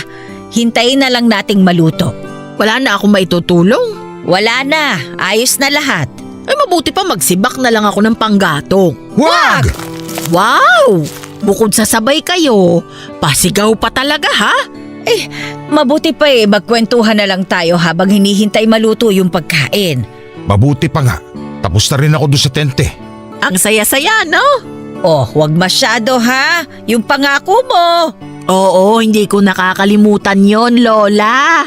S5: Hintayin na lang nating maluto.
S4: Wala na akong maitutulong.
S5: Wala na, ayos na lahat.
S4: Ay mabuti pa magsibak na lang ako ng panggatong.
S6: Wag!
S4: Wow! Bukod sa sabay kayo, pasigaw pa talaga ha?
S5: Mabuti pa magkwentuhan na lang tayo habang hinihintay maluto yung pagkain.
S6: Mabuti pa nga, tapos na rin ako doon sa tente.
S4: Ang saya-saya no?
S5: Oh, wag masyado ha, yung pangako mo.
S4: Oo, hindi ko nakakalimutan yon, Lola.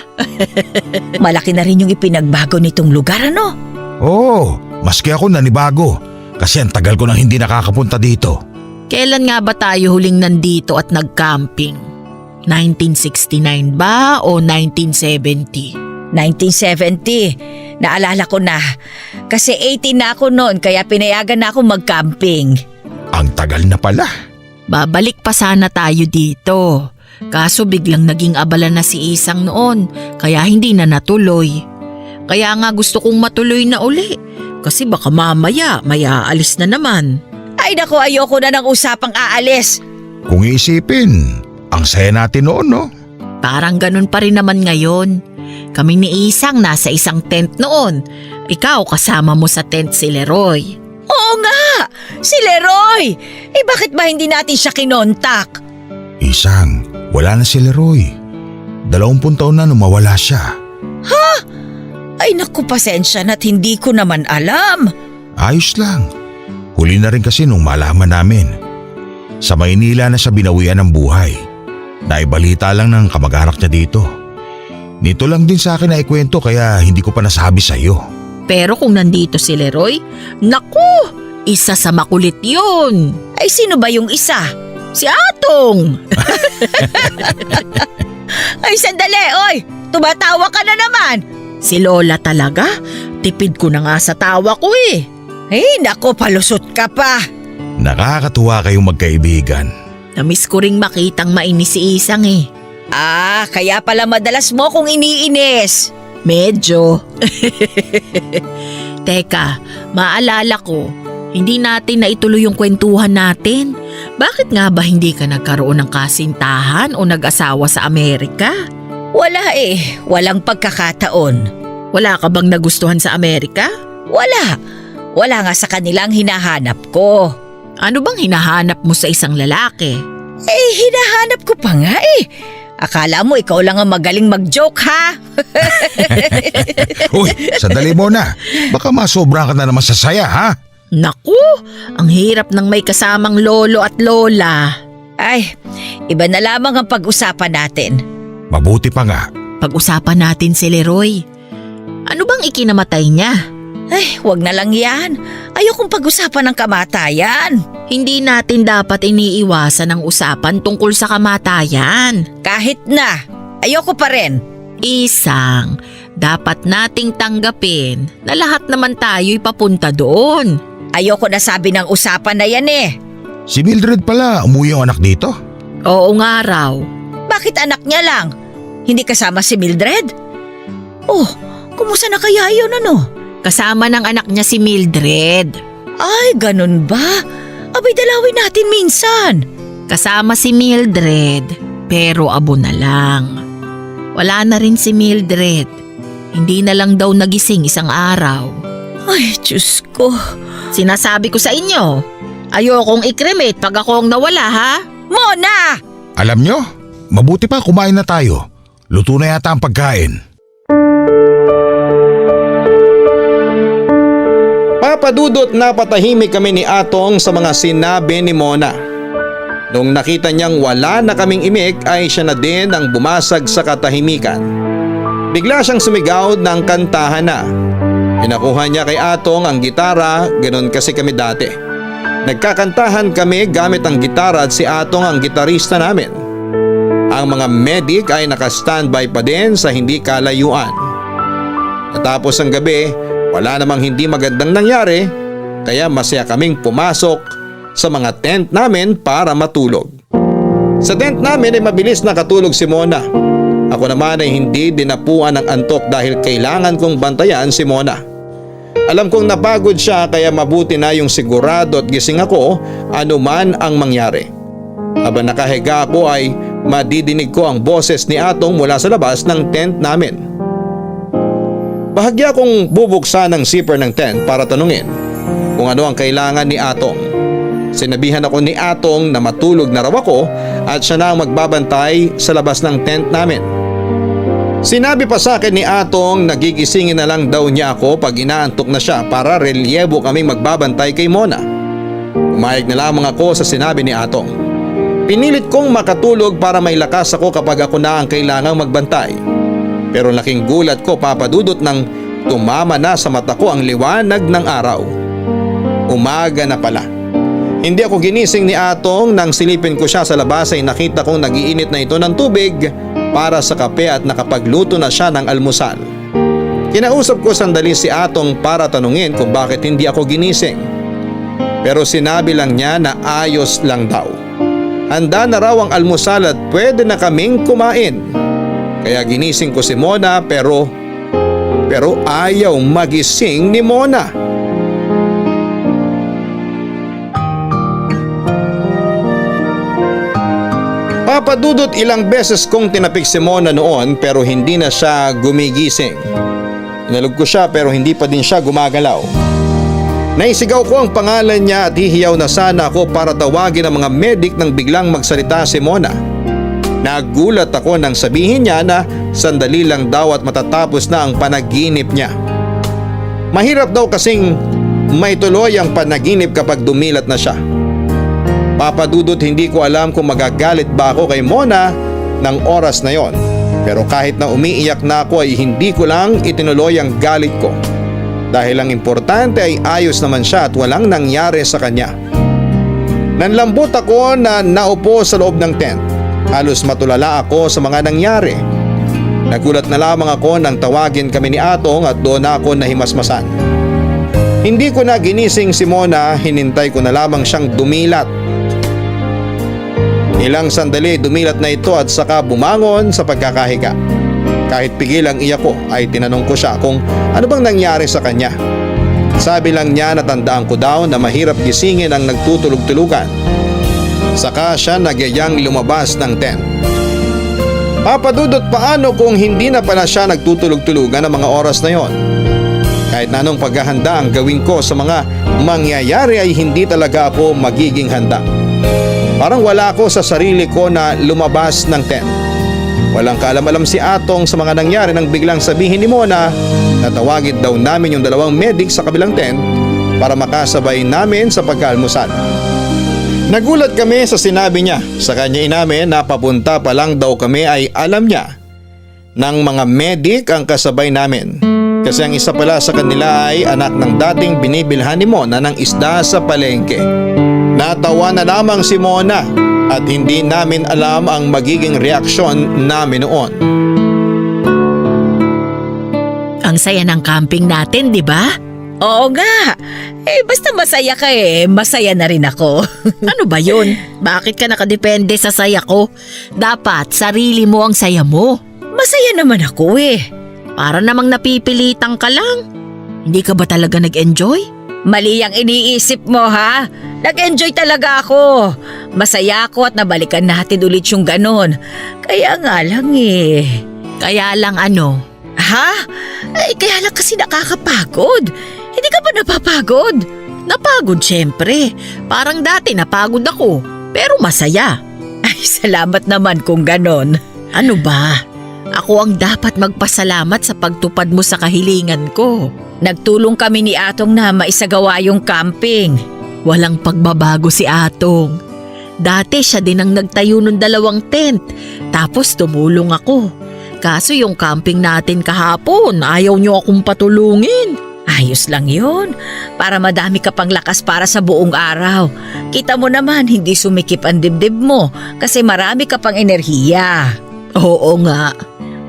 S5: Malaki na rin yung ipinagbago nitong lugar ano?
S6: Oo, maski ako nanibago kasi ang tagal ko nang hindi nakakapunta dito.
S4: Kailan nga ba tayo huling nandito at nag-camping? 1969 ba o 1970?
S5: 1970, naalala ko na. Kasi 18 na ako noon kaya pinayagan na ako mag-camping.
S6: Ang tagal na pala.
S4: Babalik pa sana tayo dito. Kaso biglang naging abala na si Isang noon kaya hindi na natuloy. Kaya nga gusto kong matuloy na uli kasi baka mamaya may aalis na naman.
S5: Ay naku, ayoko na ng usapang aalis.
S6: Kung iisipin, ang saya natin noon no?
S4: Parang ganun pa rin naman ngayon. Kami ni Isang nasa isang tent noon. Ikaw kasama mo sa tent si Leroy.
S5: Oo nga, si Leroy. Bakit ba hindi natin siya kinontak?
S6: Isang, wala na si Leroy. 20 taon na nung mawala siya.
S5: Ay naku, pasensya na't hindi ko naman alam.
S6: Ayos lang. Huli na rin kasi nung malaman namin. Sa Maynila na siya binawian ng buhay. Naibalita lang ng kamag-anak niya dito. Nito lang din sa akin na ikwento kaya hindi ko pa nasabi sa iyo.
S4: Pero kung nandito si Leroy, naku, isa sa makulit yun.
S5: Ay sino ba yung isa?
S4: Si Atong.
S5: Ay sandali, oy! Tumatawa ka na naman!
S4: Si Lola talaga? Tipid ko na nga sa tawa ko eh.
S5: Ay naku, palusot ka pa!
S6: Nakakatuwa kayong magkaibigan.
S4: Namiss ko ring makitang mainis si Isang eh.
S5: Kaya pala madalas mo kung iniinis.
S4: Medyo. Teka, maalala ko, hindi natin naituloy yung kwentuhan natin. Bakit nga ba hindi ka nagkaroon ng kasintahan o nag-asawa sa Amerika?
S5: Wala walang pagkakataon.
S4: Wala ka bang nagustuhan sa Amerika?
S5: Wala nga sa kanilang hinahanap ko.
S4: Ano bang hinahanap mo sa isang lalaki?
S5: Hinahanap ko pa nga Akala mo ikaw lang ang magaling mag-joke, ha?
S6: Uy, sandali muna. Baka masobra ka na naman sa saya, ha?
S4: Naku, ang hirap ng may kasamang lolo at lola.
S5: Ay, iba na lamang ang pag-usapan natin.
S6: Mabuti pa nga.
S4: Pag-usapan natin si Leroy. Ano bang ikinamatay niya?
S5: Ay, wag na lang yan. Ayokong pag-usapan ng kamatayan.
S4: Hindi natin dapat iniiwasan ang usapan tungkol sa kamatayan.
S5: Kahit na, ayoko pa rin.
S4: Isang, dapat nating tanggapin na lahat naman tayo'y papunta doon.
S5: Ayoko na sabi ng usapan na yan eh.
S6: Si Mildred pala, umuwi ang anak dito.
S4: Oo nga raw.
S5: Bakit anak niya lang? Hindi kasama si Mildred? Oh, kumusta na kaya yun ano?
S4: Kasama ng anak niya si Mildred.
S5: Ay, ganun ba? Abay, dalawin natin minsan.
S4: Kasama si Mildred, pero abo na lang. Wala na rin si Mildred. Hindi na lang daw nagising isang araw.
S5: Ay, Diyos ko.
S4: Sinasabi ko sa inyo, ayokong i-cremate pag akong nawala, ha?
S5: Mona!
S6: Alam nyo, mabuti pa kumain na tayo. Luto na yata ang pagkain.
S3: Papadudot na patahimik kami ni Atong sa mga sinabi ni Mona. Nung nakita niyang wala na kaming imik ay siya na din ang bumasag sa katahimikan. Bigla siyang sumigaw ng kantahan na. Pinakuha niya kay Atong ang gitara, ganoon kasi kami dati. Nagkakantahan kami gamit ang gitara at si Atong ang gitarista namin. Ang mga medic ay naka-standby pa din sa hindi kalayuan. Natapos ang gabi, wala namang hindi magandang nangyari, kaya masaya kaming pumasok sa mga tent namin para matulog. Sa tent namin ay mabilis nakatulog si Mona. Ako naman ay hindi dinapuan ng antok dahil kailangan kong bantayan si Mona. Alam kong napagod siya kaya mabuti na yung sigurado at gising ako anuman ang mangyari. Habang nakahiga ako ay madidinig ko ang boses ni Atong mula sa labas ng tent namin. Bahagya kong bubuksan ang zipper ng tent para tanungin kung ano ang kailangan ni Atong. Sinabihan ako ni Atong na matulog na raw ako at siya na ang magbabantay sa labas ng tent namin. Sinabi pa sa akin ni Atong na gigisingin na lang daw niya ako pag inaantok na siya para relyebo kaming magbabantay kay Mona. Umayag na lamang ako sa sinabi ni Atong. Pinilit kong makatulog para may lakas ako kapag ako na ang kailangang magbantay. Pero laking gulat ko papadudot nang tumama na sa mata ko ang liwanag ng araw. Umaga na pala. Hindi ako ginising ni Atong nang silipin ko siya sa labas ay nakita kong nagiinit na ito ng tubig para sa kape at nakapagluto na siya ng almusal. Kinausap ko sandali si Atong para tanungin kung bakit hindi ako ginising. Pero sinabi lang niya na ayos lang daw. Handa na raw ang almusal at pwede na kaming kumain. Kaya ginising ko si Mona pero ayaw magising ni Mona. Papadudot ilang beses kong tinapik si Mona noon pero hindi na siya gumigising. Inalog ko siya pero hindi pa din siya gumagalaw. Naisigaw ko ang pangalan niya at hihiyaw na sana ako para tawagin ang mga medic nang biglang magsalita si Mona. Nagulat ako nang sabihin niya na sandali lang daw at matatapos na ang panaginip niya. Mahirap daw kasing may tuloy ang panaginip kapag dumilat na siya. Papadudot hindi ko alam kung magagalit ba ako kay Mona ng oras na yon. Pero kahit na umiiyak na ako ay hindi ko lang itinuloy ang galit ko. Dahil ang importante ay ayos naman siya at walang nangyari sa kanya. Nanlambot ako na naupo sa loob ng tent. Halos matulala ako sa mga nangyari. Nagulat na lamang ako nang tawagin kami ni Atong at doon ako nahimasmasan. Hindi ko na ginising si Mona, hinintay ko na lamang siyang dumilat. Ilang sandali dumilat na ito at saka bumangon sa pagkakahiga. Kahit pigil ang iyak ko ay tinanong ko siya kung ano bang nangyari sa kanya. Sabi lang niya na tandaan ko daw na mahirap gisingin ang nagtutulog-tulugan. Saka siya nagyayang lumabas ng tent. Papadudot paano kung hindi na pala siya nagtutulog-tulugan ng mga oras na yon. Kahit na anong paghahanda ang gawin ko sa mga mangyayari ay hindi talaga ako magiging handa. Parang wala ako sa sarili ko na lumabas ng tent. Walang kaalam-alam si Atong sa mga nangyari nang biglang sabihin ni Mona na tawagin daw namin yung 2 medic sa kabilang tent para makasabay namin sa pagkaalmusal. Nagulat kami sa sinabi niya. Sa kanya inamin na papunta pa lang daw kami ay alam niya ng mga medic ang kasabay namin. Kasi ang isa pala sa kanila ay anak ng dating binibilhan ni Mona ng isda sa palengke. Natawa na lamang si Mona at hindi namin alam ang magiging reaksyon namin noon.
S4: Ang saya ng camping natin, di ba?
S5: Oo nga. Basta masaya ka masaya na rin ako.
S4: Ano ba yun? Bakit ka nakadepende sa saya ko? Dapat sarili mo ang saya mo.
S5: Masaya naman ako
S4: Para namang napipilitan ka lang. Hindi ka ba talaga nag-enjoy?
S5: Mali ang iniisip mo ha. Nag-enjoy talaga ako. Masaya ako at nabalikan natin ulit yung ganon. Kaya nga lang
S4: Kaya lang ano?
S5: Ha? Kaya lang kasi nakakapagod. Hindi ka ba napapagod?
S4: Napagod syempre. Parang dati napagod ako. Pero masaya.
S5: Ay, salamat naman kung ganon.
S4: Ano ba? Ako ang dapat magpasalamat sa pagtupad mo sa kahilingan ko.
S5: Nagtulong kami ni Atong na maisagawa yung camping.
S4: Walang pagbabago si Atong. Dati siya din ang nagtayo ng 2 tent. Tapos tumulong ako. Kaso yung camping natin kahapon, ayaw niyo akong patulungin.
S5: Ayos lang yun. Para madami ka pang lakas para sa buong araw. Kita mo naman, hindi sumikip ang dibdib mo kasi marami ka pang enerhiya.
S4: Oo nga.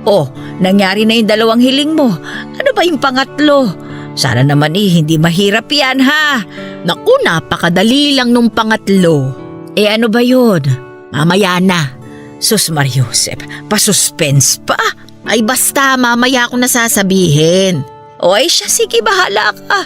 S5: Oh, nangyari na yung 2 hiling mo. Ano ba yung pangatlo? Sana naman hindi mahirap yan ha.
S4: Naku, napakadali lang nung pangatlo.
S5: Ano ba yun?
S4: Mamaya na.
S5: Sus Mariusep, pa-suspense pa.
S4: Ay basta, mamaya ko nasasabihin.
S5: Oy siya, sige bahala ka.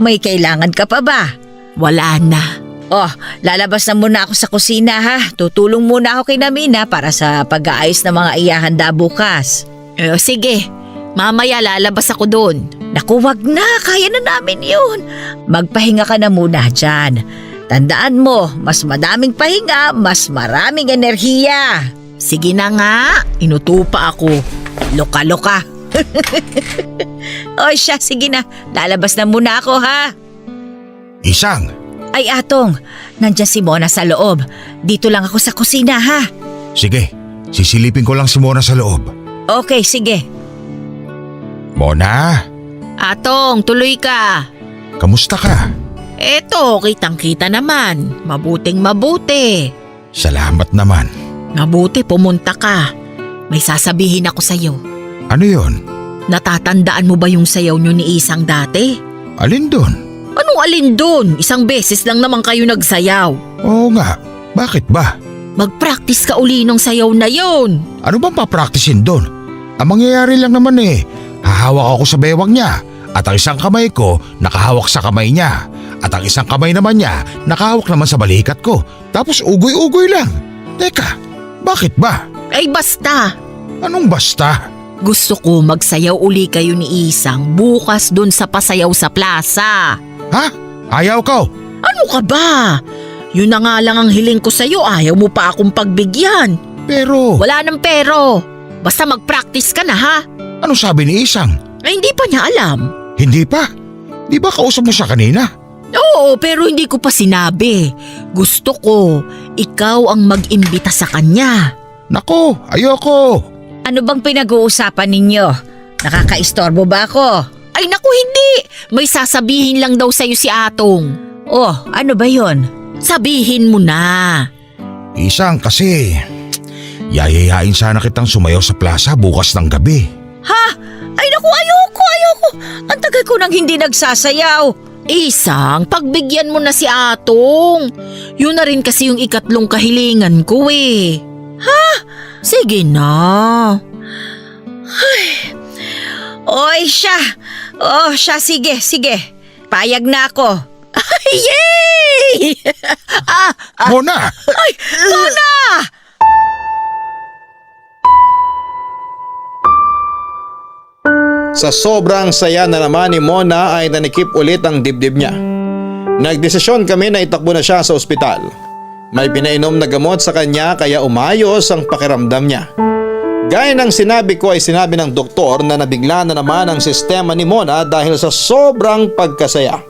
S5: May kailangan ka pa ba?
S4: Wala na.
S5: Oh, lalabas na muna ako sa kusina ha. Tutulong muna ako kay Namina para sa pag-aayos ng mga ihahanda bukas.
S4: Sige, mamaya lalabas ako doon.
S5: Naku, wag na. Kaya na namin yun. Magpahinga ka na muna dyan. Tandaan mo, mas madaming pahinga, mas maraming enerhiya.
S4: Sige na nga, inutupa ako.
S5: Loka-loka. O siya, sige na. Lalabas na muna ako ha.
S6: Isang,
S5: Ay Atong, nandyan si Mona sa loob. Dito lang ako sa kusina ha.
S6: sige, sisilipin ko lang si Mona sa loob.
S5: Okay, sige.
S6: Mona,
S4: Atong, tuloy ka.
S6: kamusta ka?
S4: Eto, kitang-kita naman. Mabuting mabuti.
S6: Salamat naman.
S4: Mabuti pumunta ka. May sasabihin ako sa'yo.
S6: Ano yon?
S4: Natatandaan mo ba yung sayaw nyo ni Isang dati?
S6: Alin doon?
S4: Anong alin doon? 1 beses lang naman kayo nagsayaw.
S6: Oo nga, bakit ba?
S4: Mag-practice ka uli ng sayaw na yon.
S6: Ano bang papraktisin doon? Ang mangyayari lang naman hahawak ako sa bewang niya at ang isang kamay ko nakahawak sa kamay niya at ang isang kamay naman niya nakahawak naman sa balikat ko. Tapos ugoy-ugoy lang. Teka, bakit ba?
S4: Ay basta.
S6: Anong basta?
S4: Gusto ko magsayaw uli kayo ni Isang bukas dun sa pasayaw sa plaza.
S6: Ha? Ayaw ko?
S4: Ano ka ba? Yun na nga lang ang hiling ko sa'yo, ayaw mo pa akong pagbigyan.
S6: Pero,
S4: Wala nang pero. Basta mag-practice ka na ha.
S6: ano sabi ni Isang?
S4: Ay hindi pa niya alam.
S6: Hindi pa. Di ba kausap mo siya kanina?
S4: Oo, pero hindi ko pa sinabi. Gusto ko, ikaw ang mag-imbita sa kanya.
S6: Nako, ayoko.
S5: Ano bang pinag-uusapan ninyo? Nakakaistorbo ba ako?
S4: Ay naku, hindi. May sasabihin lang daw sa'yo si Atong.
S5: Oh, ano ba yon?
S4: Sabihin mo na.
S6: Isang kasi, yayayain sana kitang sumayaw sa plaza bukas ng gabi.
S5: Ha? Ay naku, ayoko. Ang tagal ko nang hindi nagsasayaw.
S4: Isang, pagbigyan mo na si Atong. Yun na rin kasi yung 3 kahilingan ko Ha? Sige na.
S5: Oy siya. Oh siya, sige. Payag na ako.
S4: Yay!
S6: Mona!
S5: Mona!
S3: Sa sobrang saya na naman ni Mona ay nanikip ulit ang dibdib niya. Nagdesisyon kami na itakbo na siya sa ospital. May pinainom na gamot sa kanya kaya umayos ang pakiramdam niya. Gaya ng sinabi ko ay sinabi ng doktor na nabigla na naman ang sistema ni Mona dahil sa sobrang pagkasaya.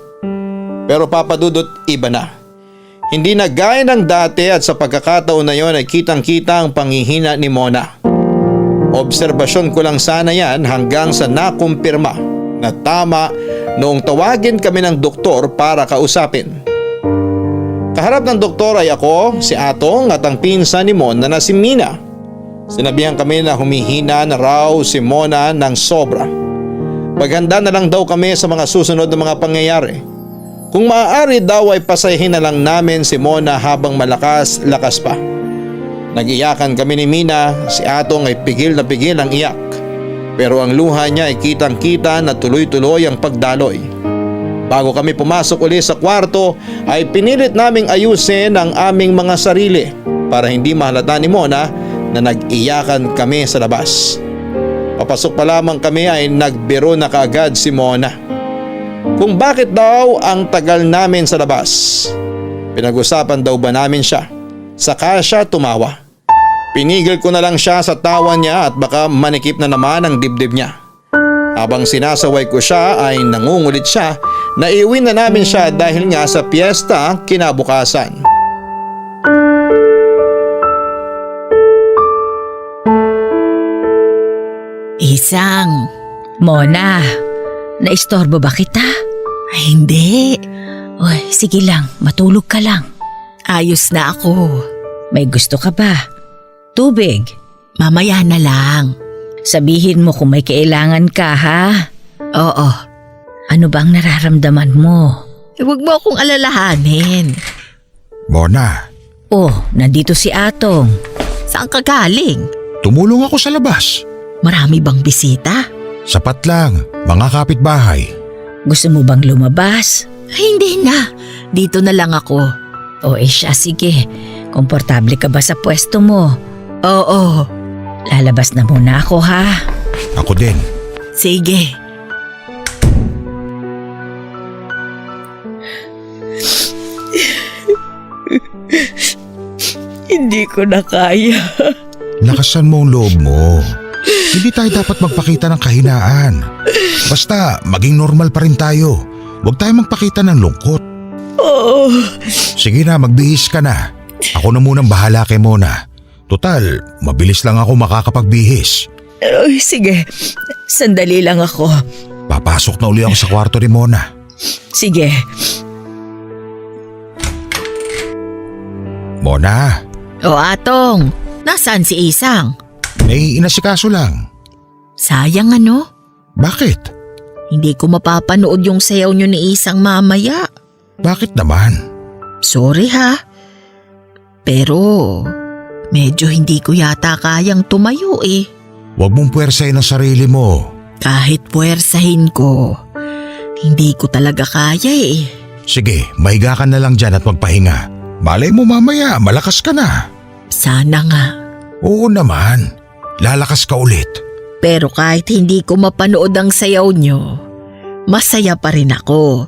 S3: Pero Papa Dudut, iba na. Hindi na gaya ng dati at sa pagkakataon na yon ay kitang-kita ang panghihina ni Mona. Obserbasyon ko lang sana yan hanggang sa nakumpirma na tama noong tawagin kami ng doktor para kausapin. Kaharap ng doktor ay ako, si Atong at ang pinsan ni Mona na si Mina. Sinabihan kami na humihina na raw si Mona ng sobra. Maghanda na lang daw kami sa mga susunod na mga pangyayari. Kung maaari daw ay pasayahin na lang namin si Mona habang malakas-lakas pa. Nag-iyakan kami ni Mina, si Atong ay pigil na pigil ang iyak. Pero ang luha niya ay kitang-kita na tuloy-tuloy ang pagdaloy. Bago kami pumasok uli sa kwarto ay pinilit naming ayusin ang aming mga sarili para hindi mahalata ni Mona na nag-iyakan kami sa labas. Papasok pa lamang kami ay nagbiro na kaagad si Mona. Kung bakit daw ang tagal namin sa labas. Pinag-usapan daw ba namin siya? Saka siya tumawa. Pinigil ko na lang siya sa tawa niya at baka manikip na naman ang dibdib niya. Habang sinasaway ko siya ay nangungulit siya na iuwi na namin siya dahil nga sa piyesta kinabukasan.
S4: Isang,
S5: Mona, naistorbo ba kita?
S4: ay hindi.
S5: Uy, sige lang, matulog ka lang.
S4: Ayos na ako.
S5: May gusto ka ba? Tubig.
S4: Mamaya na lang.
S5: Sabihin mo kung may kailangan ka, ha?
S4: Oo.
S5: Ano bang nararamdaman mo?
S4: Huwag mo akong alalahanin.
S6: Mona,
S5: Oh, nandito si Atong.
S4: Saan ka galing?
S6: tumulong ako sa labas.
S4: Marami bang bisita?
S6: Sapat lang, mga kapitbahay.
S5: Gusto mo bang lumabas?
S4: Ay, hindi na. Dito na lang ako.
S5: O siya, sige. Komportable ka ba sa pwesto mo?
S4: Oo.
S5: Lalabas na muna ako, ha?
S6: Ako din.
S4: Sige.
S5: Hindi ko na kaya.
S6: Lakasan mo ang loob mo. Hindi tayo dapat magpakita ng kahinaan. Basta maging normal pa rin tayo. Huwag tayo magpakita ng lungkot.
S5: Oo.
S6: Sige na, magbihis ka na. Ako na munang bahala kay Mona. Total, mabilis lang ako makakapagbihis.
S5: Ay, sige. Sandali lang ako.
S6: Papasok na uli ako sa kwarto ni Mona.
S5: Sige.
S6: Mona,
S4: O Atong, nasaan si Isang?
S6: may inasikaso lang.
S4: Sayang ano?
S6: Bakit?
S4: Hindi ko mapapanood yung sayaw nyo ni Isang mamaya.
S6: Bakit naman?
S4: Sorry ha. Pero medyo hindi ko yata kayang tumayo eh.
S6: Huwag mong puwersahin ang sarili mo.
S4: Kahit puwersahin ko, hindi ko talaga kaya eh.
S6: Sige, mahiga ka na lang dyan at magpahinga. Malay mo mamaya, malakas ka na.
S4: Sana nga.
S6: Oo naman, lalakas ka ulit.
S4: Pero kahit hindi ko mapanood ang sayaw nyo, masaya pa rin ako.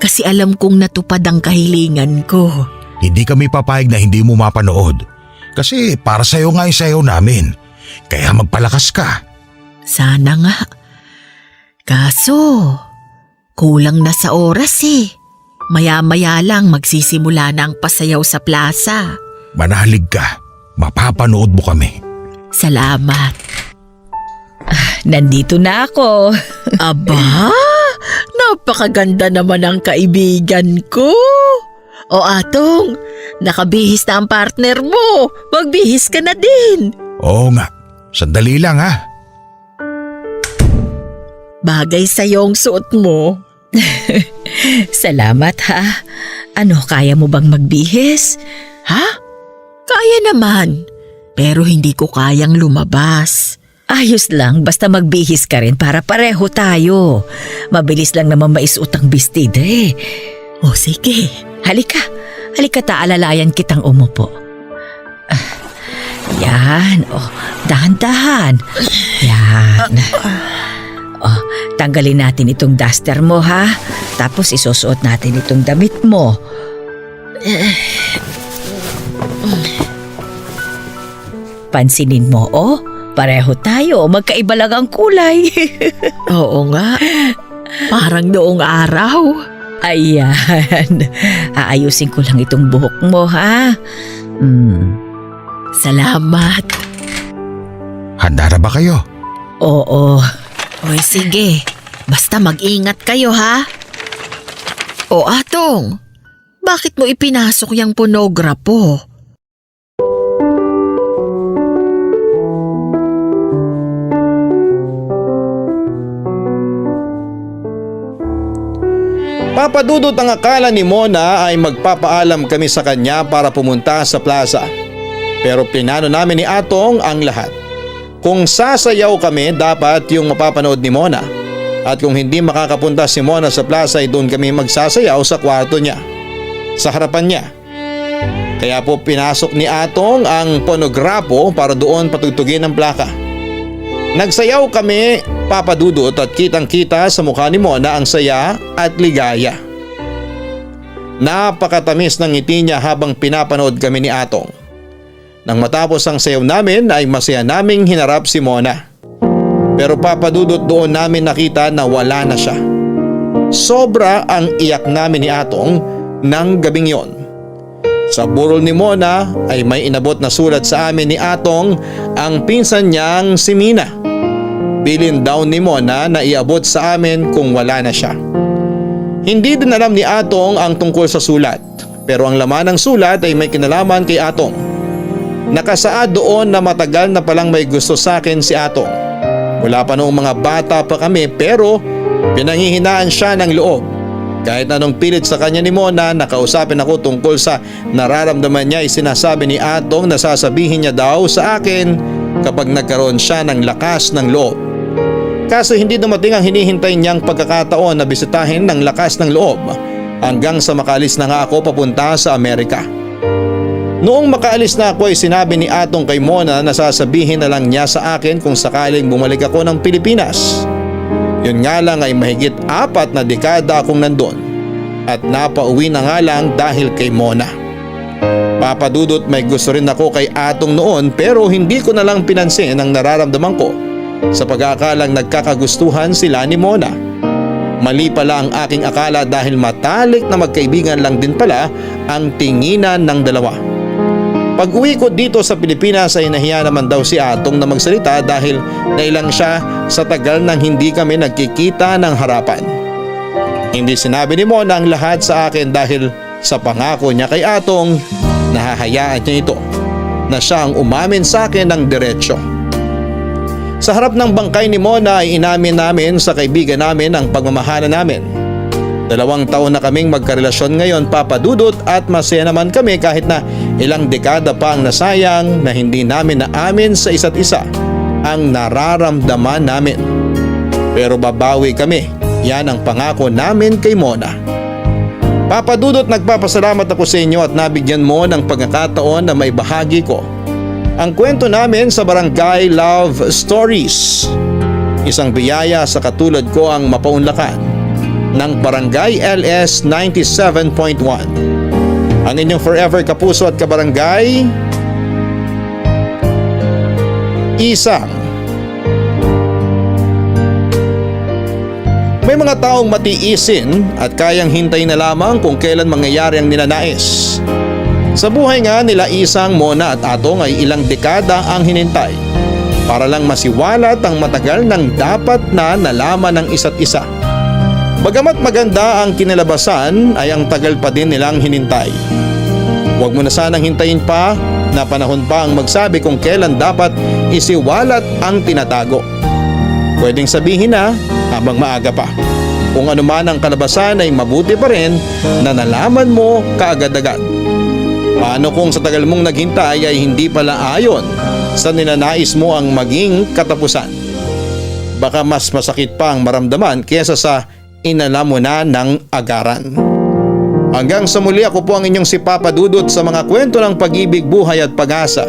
S4: Kasi alam kong natupad ang kahilingan ko.
S6: Hindi kami papayag na hindi mo mapanood. Kasi para sa'yo nga yung sayaw namin. Kaya magpalakas ka.
S4: Sana nga. Kaso, kulang na sa oras eh. Maya-maya lang magsisimula na ang pasayaw sa plaza.
S6: Manalig ka, mapapanood mo kami.
S4: Salamat.
S5: Nandito na ako.
S4: Aba, napakaganda naman ang kaibigan ko. O Atong, nakabihis na ang partner mo. Magbihis ka na din.
S6: Oo nga, sandali lang ha.
S4: Bagay sa'yo ang suot mo.
S5: Salamat, ha? Ano, kaya mo bang magbihis?
S4: Ha? Kaya naman. Pero hindi ko kayang lumabas.
S5: Ayos lang, basta magbihis ka rin para pareho tayo. Mabilis lang naman maisuot ang bestida eh.
S4: O sige.
S5: Halika, halika taalalayan kitang umupo. Yan, dahan-dahan. Yan. Tanggalin natin itong duster mo, ha? Tapos isusuot natin itong damit mo. Pansinin mo, Pareho tayo, magkaiba lang ang kulay.
S4: Oo nga. Parang noong araw.
S5: Ayan, aayusin ko lang itong buhok mo, ha?
S4: Salamat.
S6: Handa na ba kayo?
S5: Oo.
S4: Oy, sige. Basta mag-ingat kayo, ha? O Atong, bakit mo ipinasok yung pornograpo?
S3: Papa Dudut, ang akala ni Mona ay magpapaalam kami sa kanya para pumunta sa plaza. Pero pinano namin ni Atong ang lahat. Kung sasayaw kami, dapat yung mapapanood ni Mona. At kung hindi makakapunta si Mona sa plaza ay doon kami magsasayaw sa kwarto niya, sa harapan niya. Kaya po pinasok ni Atong ang pornograpo para doon patugtugin ang plaka. Nagsayaw kami, Papa Dudut, at kitang-kita sa mukha ni Mona ang saya at ligaya. Napakatamis ng ngiti niya habang pinapanood kami ni Atong. Nang matapos ang sayaw namin ay masaya naming hinarap si Mona. Pero Papa Dudut, doon namin nakita na wala na siya. Sobra ang iyak namin ni Atong ng gabing yon. Sa burol ni Mona ay may inabot na sulat sa amin ni Atong ang pinsan niyang si Mina. Bilin daw ni Mona na iabot sa amin kung wala na siya. Hindi din alam ni Atong ang tungkol sa sulat, pero ang laman ng sulat ay may kinalaman kay Atong. Nakasaad doon na matagal na palang may gusto sa akin si Atong. Wala pa noong mga bata pa kami, pero pinanghihinaan siya ng loob. Kahit anong pilit sa kanya ni Mona, nakausapin ako tungkol sa nararamdaman niya ay sinasabi ni Atong na sasabihin niya daw sa akin kapag nagkaroon siya ng lakas ng loob. Kaso hindi dumating ang hinihintay niyang pagkakataon na bisitahin ng lakas ng loob hanggang sa makaalis na nga ako papunta sa Amerika. Noong makaalis na ako ay sinabi ni Atong kay Mona na sasabihin na lang niya sa akin kung sakaling bumalik ako ng Pilipinas. Yun nga lang ay mahigit 4 na dekada akong nandun at napauwi na nga lang dahil kay Mona. Papa Dudut, may gusto rin ako kay Atong noon pero hindi ko na lang pinansin ang nararamdaman ko sa pag-aakalang nagkakagustuhan sila ni Mona. Mali pala ang aking akala dahil matalik na magkaibigan lang din pala ang tinginan ng dalawa. Pag-uwi ko dito sa Pilipinas ay nahiya naman daw si Atong na magsalita dahil nailang siya sa tagal nang hindi kami nagkikita ng harapan. Hindi sinabi ni Mona ang lahat sa akin dahil sa pangako niya kay Atong, nahahayaan niya ito na siya ang umamin sa akin ng diretsyo. Sa harap ng bangkay ni Mona ay inamin namin sa kaibigan namin ang pagmamahalan namin. 2 taon na kaming magkarelasyon ngayon, Papa Dudut, at masaya naman kami kahit na ilang dekada pa ang nasayang na hindi namin naamin sa isa't isa ang nararamdaman namin. Pero babawi kami, yan ang pangako namin kay Mona. Papa Dudut, nagpapasalamat ako sa inyo at nabigyan mo ng pagkakataon na may bahagi ko ang kwento namin sa Barangay Love Stories. Isang biyaya sa katulad ko ang mapaunlakan ng Barangay LS 97.1. Ang inyong forever kapuso at kabarangay, Isang. May mga taong matiisin at kayang hintayin na lamang kung kailan mangyayari ang ninanais. Sa buhay nga nila Isang, Mona at Atong ay ilang dekada ang hinintay para lang masiwalat ang matagal ng dapat na nalaman ng isa't isa. Bagamat maganda ang kinalabasan ay ang tagal pa din nilang hinintay. Huwag mo na sanang hintayin pa na panahon pa ang magsabi kung kailan dapat isiwalat ang tinatago. Pwedeng sabihin na habang maaga pa. Kung ano man ang kalabasan ay mabuti pa rin na nalaman mo kaagad-agad. Paano kung sa tagal mong naghintay ay hindi pala ayon sa ninanais mo ang maging katapusan? Baka mas masakit pa ang maramdaman kaysa sa inalam mo na ng agaran. Hanggang sa muli, ako po ang inyong si Papa Dudut sa mga kwento ng pag-ibig, buhay at pag-asa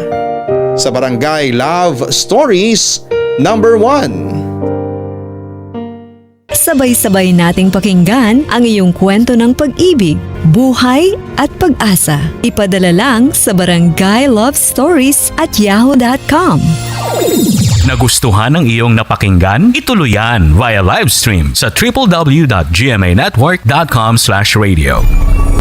S3: sa Barangay Love Stories number 1.
S7: Sabay-sabay nating pakinggan ang iyong kwento ng pag-ibig, buhay at pag-asa. Ipadala lang sa barangaylovestories@yahoo.com.
S1: Nagustuhan ng iyong napakinggan? Ituloy yan via live stream sa www.gmanetwork.com/radio.